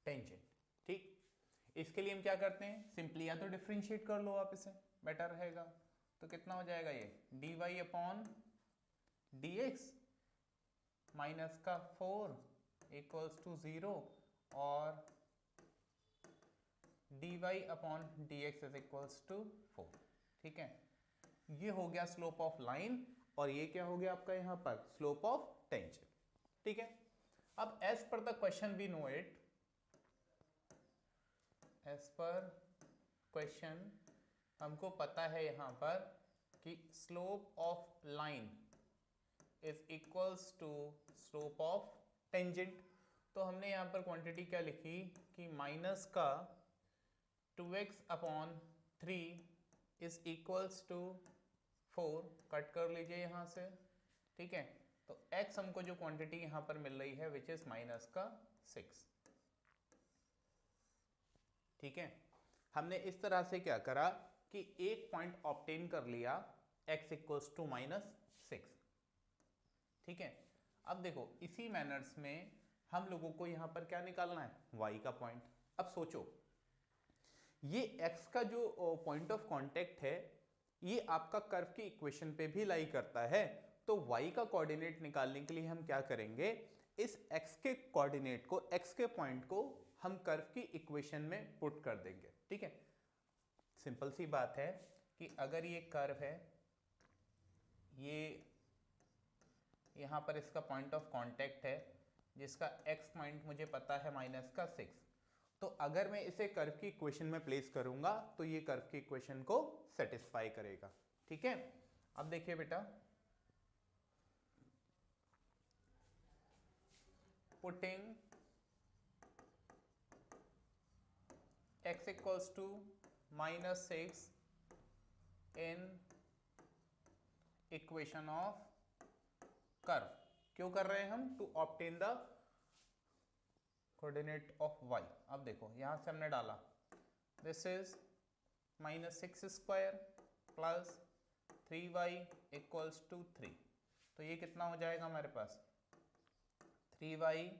tangent, ठीक। इसके लिए हम क्या करते हैं, सिंपली या तो डिफरेंशिएट कर लो आप, इसे बेटर रहेगा। तो कितना हो जाएगा ये, dy/dx माइनस का 4 = 0 और dy/dx = 4, ठीक है। ये हो गया स्लोप ऑफ लाइन और ये क्या हो गया आपका यहाँ पर, स्लोप ऑफ टेंजेंट, ठीक है। अब as per the question we know it, as per question हमको पता है यहाँ पर कि slope of line is equals to slope of tangent. तो हमने यहाँ पर क्वांटिटी क्या लिखी कि माइनस का 2x/3 is equals to 4, cut कर लीजिए यहाँ से, ठीक है। तो x हमको जो क्वांटिटी यहाँ पर मिल रही है विच इज माइनस का 6, ठीक है। हमने इस तरह से क्या करा कि एक पॉइंट ऑब्टेन कर लिया x = -6, ठीक है। अब देखो, इसी मैनर्स में हम लोगों को यहां पर क्या निकालना है, y का पॉइंट। अब सोचो, ये x का जो पॉइंट ऑफ कांटेक्ट है ये आपका कर्व की इक्वेशन पे भी लाई करता है। तो y का कोऑर्डिनेट निकालने के लिए हम क्या करेंगे, इस x के कोऑर्डिनेट को, x के पॉइंट को हम कर्व की इक्वेशन में पुट कर देंगे, ठीक है। सिंपल सी बात है कि अगर ये कर्व है, ये यहाँ पर इसका पॉइंट ऑफ कांटेक्ट है जिसका x पॉइंट मुझे पता है -6, तो अगर मैं इसे कर्व की इक्वेशन में प्लेस करूंगा तो ये कर्व की इक्वेशन को सेटिस्फाई करेगा, ठीक है। अब देखिए बेटा, putting x = -6 in equation of curve. क्यों कर रहे हैं हम, to obtain the coordinate of y। अब देखो, यहां से हमने डाला दिस इज -6² + 3y = 3। तो ये कितना हो जाएगा हमारे पास, 3y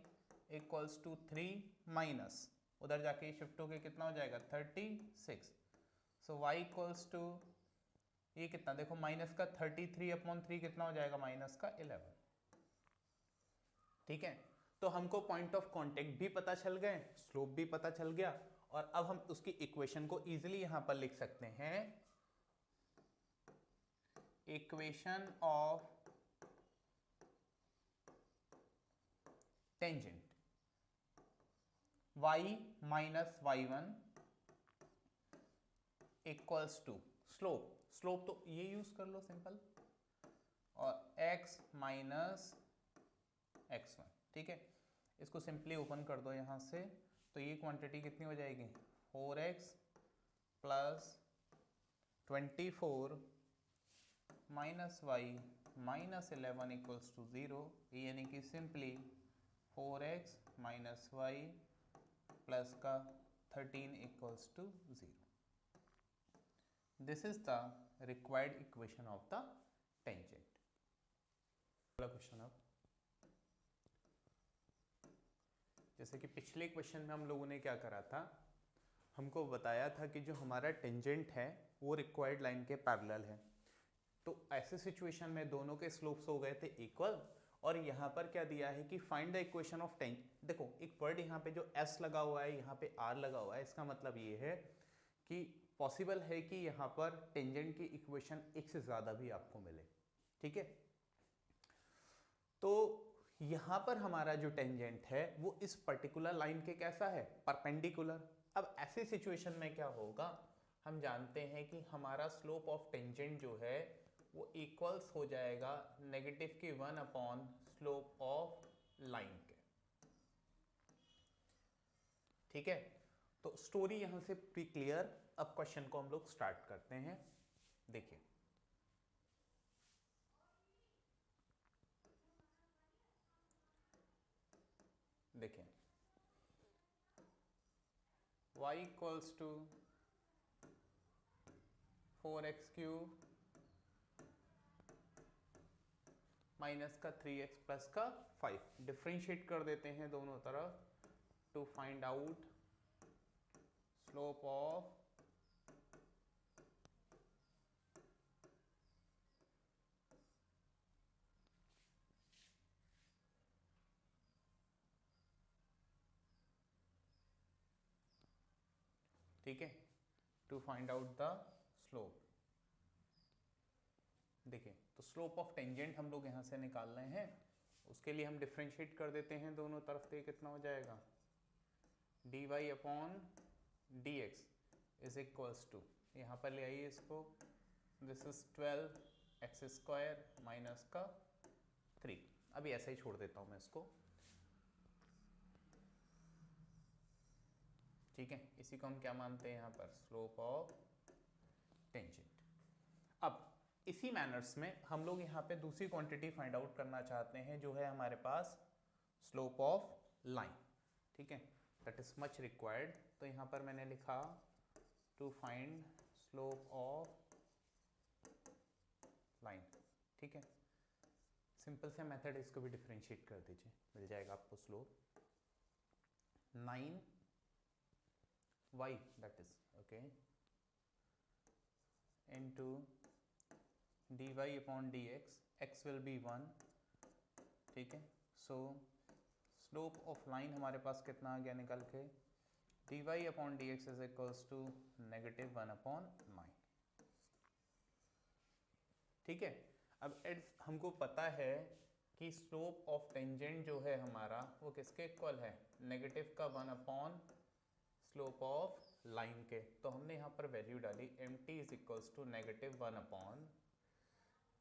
= 3 माइनस, उधर जाके शिफ्ट होके कितना हो जाएगा 36। सो y = ये कितना देखो माइनस का 33/3 कितना हो जाएगा, माइनस का 11। ठीक है, तो हमको पॉइंट ऑफ कांटेक्ट भी पता चल गए, स्लोप भी पता चल गया, और अब हम उसकी इक्वेशन को इजीली यहां पर लिख सकते हैं, equation of tangent y minus y1 equals to slope, slope तो ये यूज कर लो सिंपल, और x माइनस x1। ठीक है, इसको सिंपली ओपन कर दो यहां से, तो ये क्वांटिटी कितनी हो जाएगी, 4x plus 24 minus y minus 11 equals to 0, यानी कि simply 4x minus y plus का 13 equals to 0। This is the required equation of the tangent. अगला क्वेश्चन, अब जैसे कि पिछले क्वेश्चन में हम लोगों ने क्या करा था, हमको बताया था कि जो हमारा टेंजेंट है वो रिक्वायर्ड लाइन के पैरेलल है, तो ऐसे सिचुएशन में दोनों के स्लोप्स हो गए थे इक्वल, और यहाँ पर क्या दिया है कि find the equation of tangent. देखो एक वर्ड यहाँ पे जो s लगा हुआ है, यहाँ पे r लगा हुआ है, इसका मतलब ये है कि पॉसिबल है कि यहाँ पर टेंजेंट की इक्वेशन एक से ज़्यादा भी आपको मिले। ठीक है, तो यहाँ पर हमारा जो टेंजेंट है वो इस पर्टिकुलर लाइन के कैसा है, परपेंडिकुलर। अब ऐसे सिचुएशन में क्या होगा, हम जानते हैं कि हमारा स्लोप ऑफ टेंजेंट जो है वो इक्वल्स हो जाएगा नेगेटिव की 1 अपॉन स्लोप ऑफ लाइन के। ठीक है, तो स्टोरी यहां से प्री क्लियर। अब क्वेश्चन को हम लोग स्टार्ट करते हैं। देखिए देखिए y equals to 4x cube minus का 3x प्लस का 5, डिफ्रेंशिएट कर देते हैं दोनों तरफ to find out slope of ठीक है, to find out the slope. देखिए तो स्लोप ऑफ टेंजेंट हम लोग यहाँ से निकाल रहे हैं, उसके लिए हम डिफ्रेंशिएट कर देते हैं दोनों तरफ से, कितना हो जाएगा dy upon D x is equals to, यहाँ पर ले आइए इसको, this is 12x square minus का 3। अभी ऐसा ही छोड़ देता हूँ मैं इसको। ठीक है, इसी को हम क्या मानते हैं यहाँ पर, स्लोप ऑफ टेंजेंट। अब इसी मैनर्स में हम लोग यहाँ पे दूसरी क्वांटिटी फाइंड आउट करना चाहते हैं, जो है हमारे पास स्लोप ऑफ लाइन। ठीक है, दैट इज मच रिक्वायर्ड। तो यहाँ पर मैंने लिखा to find slope of line. ठीक है, सिंपल से मेथड, इसको भी डिफरेंशिएट कर दीजिए, मिल जाएगा आपको slope 9y, that is okay, into dy upon dx, x will be 1। ठीक है, सो स्लोप ऑफ लाइन हमारे पास कितना आ गया निकल के, dy upon dx is equals to negative 1 upon 9। ठीक है, अब हमको पता है कि स्लोप ऑफ टेंजेंट जो है हमारा वो किसके इक्वल है, नेगेटिव का 1 अपॉन स्लोप ऑफ लाइन के। तो हमने यहाँ पर वैल्यू डाली, mt is equals to negative 1 upon,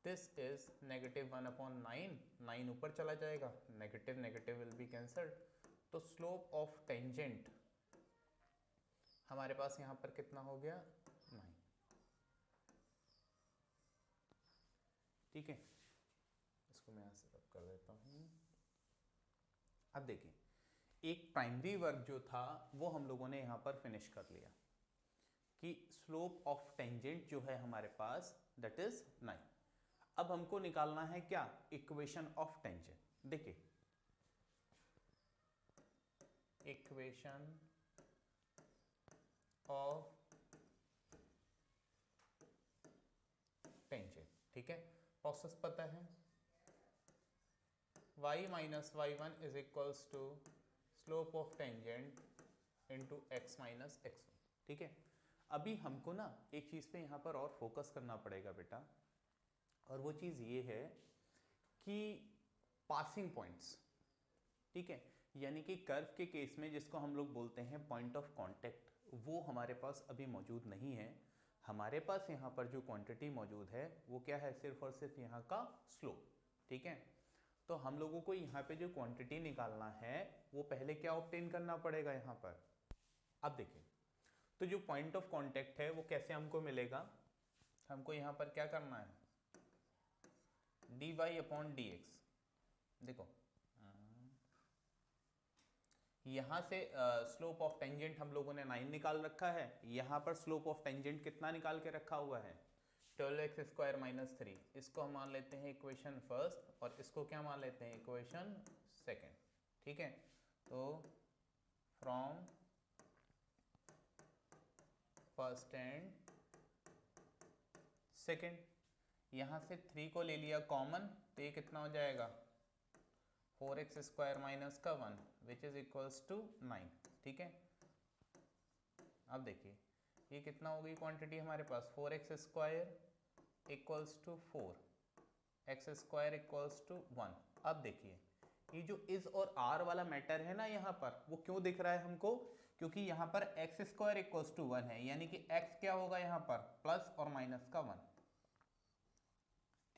this is negative 1 upon 9, 9 ऊपर चला जाएगा, negative negative will be cancelled, तो स्लोप ऑफ टेंजेंट हमारे पास यहाँ पर कितना हो गया, 9। ठीक है, इसको मैं यहाँ से रब कर देता हूँ। अब देखिए एक प्राइमरी वर्क जो था वो हम लोगों ने यहाँ पर फिनिश कर लिया कि स्लोप ऑफ टेंजेंट जो है हमारे पास दैट इज 9। अब हमको निकालना है क्या, इक्वेशन ऑफ टेंजेंट। देखिए इक्वेशन ऑफ ठीक है, प्रोसेस पता है, y minus y one is equals to slope of tangent into x minus x one. ठीक है, अभी हमको ना एक चीज़ पे यहाँ पर और फोकस करना पड़ेगा बेटा, और वो चीज़ ये है कि पासिंग पॉइंट्स, ठीक है, यानी कि कर्व के केस में जिसको हम लोग बोलते हैं पॉइंट ऑफ कांटेक्ट, वो हमारे पास अभी मौजूद नहीं है। हमारे पास यहाँ पर जो क्वांटिटी मौजूद है वो क्या है, सिर्फ और सिर्फ यहाँ का स्लोप। ठीक है, तो हम लोगों को यहाँ पे जो क्वांटिटी निकालना है वो पहले क्या ऑब्टेन करना पड़ेगा यहाँ पर। अब देखिए, तो जो पॉइंट ऑफ कांटेक्ट है वो कैसे हमको मिलेगा, हमको यहाँ पर क्या करना है, dy अपॉन डी एक्स। देखो यहाँ से स्लोप ऑफ टेंजेंट हम लोगों ने 9 निकाल रखा है, यहाँ पर स्लोप ऑफ टेंजेंट कितना निकाल के रखा हुआ है, 12x स्क्वायर माइनस 3। इसको हम मान लेते हैं इक्वेशन फर्स्ट और इसको क्या मान लेते हैं, इक्वेशन सेकेंड। ठीक है, तो फ्रॉम फर्स्ट एंड सेकेंड, यहाँ से 3 को ले लिया कॉमन, तो ये कितना हो जाएगा, 4x स्क्वायर माइनस का 1 विच इज इक्वल्स टू 9। ठीक है, अब देखिए ये कितना हो गई क्वांटिटी हमारे पास, 4x square equals to 4, x square equals to 1। अब देखिए ये जो इज और आर वाला मैटर है ना यहाँ पर, वो क्यों दिख रहा है हमको, क्योंकि यहाँ पर एक्स स्क्वायर इक्वल्स टू 1 है, यानी कि x क्या होगा यहाँ पर, प्लस और माइनस का 1।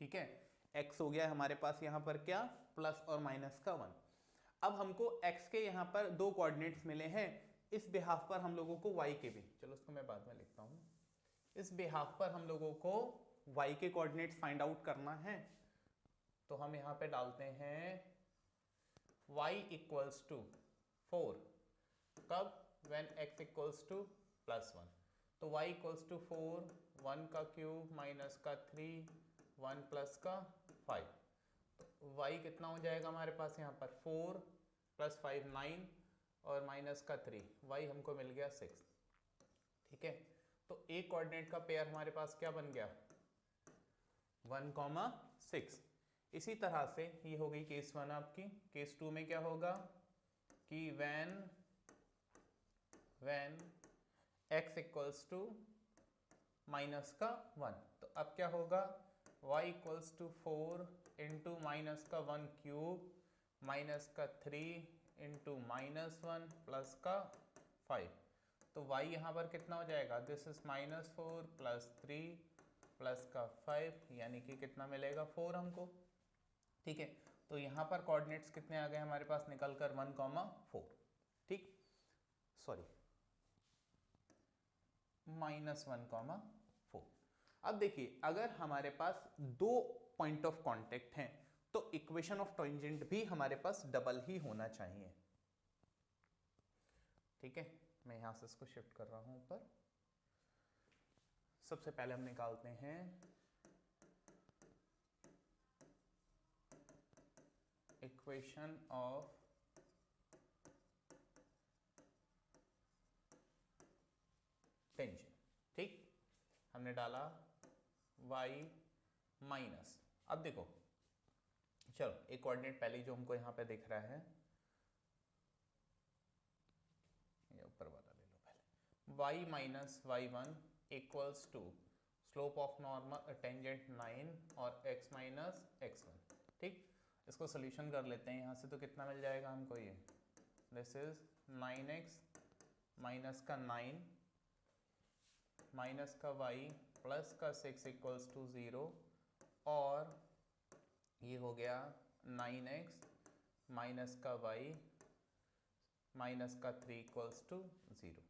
ठीक है, x हो गया हमारे पास यहाँ पर क्या, प्लस और माइनस का 1। अब हमको x के यहाँ पर 2 कोऑर्डिनेट्स मिले हैं, इस बिहाफ पर हम लोगों को y के भी, चलो उसको मैं बाद में लिखता हूँ, इस बिहाफ पर हम लोगों को y के कोऑर्डिनेट्स फाइंड आउट करना है। तो हम यहाँ पे डालते हैं y इक्वल्स टू 4, कब, when x equals two plus 1। तो y इक्वल्स टू 4, 1 का क्यूब माइनस का 3, 1 प्लस का 5, तो y कितना हो जाएगा हमारे पास यहाँ पर, 4 प्लस 5 9 और माइनस का 3, y हमको मिल गया 6। ठीक है, तो एक कोऑर्डिनेट का पेयर हमारे पास क्या बन गया, 1,6। इसी तरह से ये हो गई केस 1 आपकी। केस 2 में क्या होगा कि when x equals to minus का 1, तो अब क्या होगा, y equals to 4 into minus का 1 क्यूब माइनस का 3 इंटू माइनस 1 प्लस का 5, तो y यहाँ पर कितना हो जाएगा, दिस इज -4 प्लस 3 प्लस का 5, यानी कि कितना मिलेगा, 4 हमको। ठीक है, तो यहाँ पर कोऑर्डिनेट्स कितने आ गए हमारे पास निकल कर, 1,4। ठीक, सॉरी -1,4। अब देखिए अगर हमारे पास 2 पॉइंट ऑफ कांटेक्ट हैं तो इक्वेशन ऑफ टेंजेंट भी हमारे पास डबल ही होना चाहिए। ठीक है, मैं यहां से इसको शिफ्ट कर रहा हूं ऊपर। सबसे पहले हम निकालते हैं इक्वेशन ऑफ टेंजेंट। ठीक, हमने डाला y माइनस, अब देखो चलो एक कोऑर्डिनेट पहले जो हमको यहाँ पे दिख रहा है, ये ऊपर वाला ले लो पहले, y minus y one equals to slope of normal tangent 9 और x माइनस x1। ठीक, इसको सोल्यूशन कर लेते हैं यहाँ से, तो कितना मिल जाएगा हमको, ये दिस इज 9x माइनस का 9 माइनस का y प्लस का 6 इक्वल्स टू 0, और ये हो गया 9x माइनस का y माइनस का 3 इक्वल्स टू 0।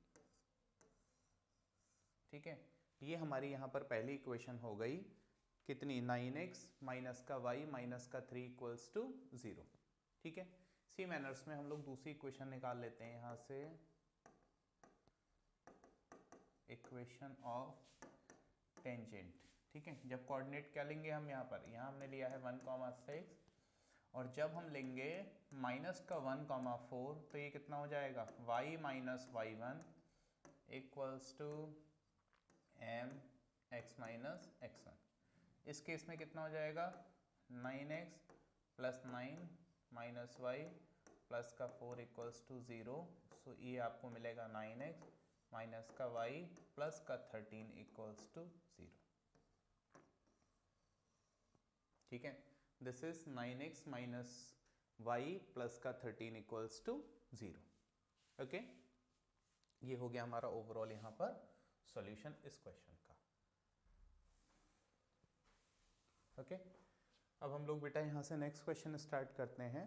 ठीक है, ये हमारी यहाँ पर पहली इक्वेशन हो गई, कितनी, 9x माइनस का y माइनस का 3 इक्वल्स टू 0। ठीक है, इसी मैनर्स में हम लोग दूसरी इक्वेशन निकाल लेते हैं यहाँ से, इक्वेशन ऑफ टेंजेंट। ठीक है, जब कोऑर्डिनेट क्या लेंगे हम यहाँ पर, यहाँ हमने लिया है 1,6, और जब हम लेंगे माइनस का 1,4, तो ये कितना हो जाएगा, y minus y one equals to m x minus x1। इस केस में कितना हो जाएगा 9x plus 9 minus y plus का 4 इक्वल्स टू 0। सो ये आपको मिलेगा 9x माइनस का y प्लस का 13 इक्वल्स टू 0। ठीक है, this is 9x minus y plus का 13 इक्वल्स टू 0। ओके, ये हो गया हमारा ओवरऑल यहां पर सॉल्यूशन इस क्वेश्चन का। ओके, अब हम लोग बेटा यहां से नेक्स्ट क्वेश्चन स्टार्ट करते हैं।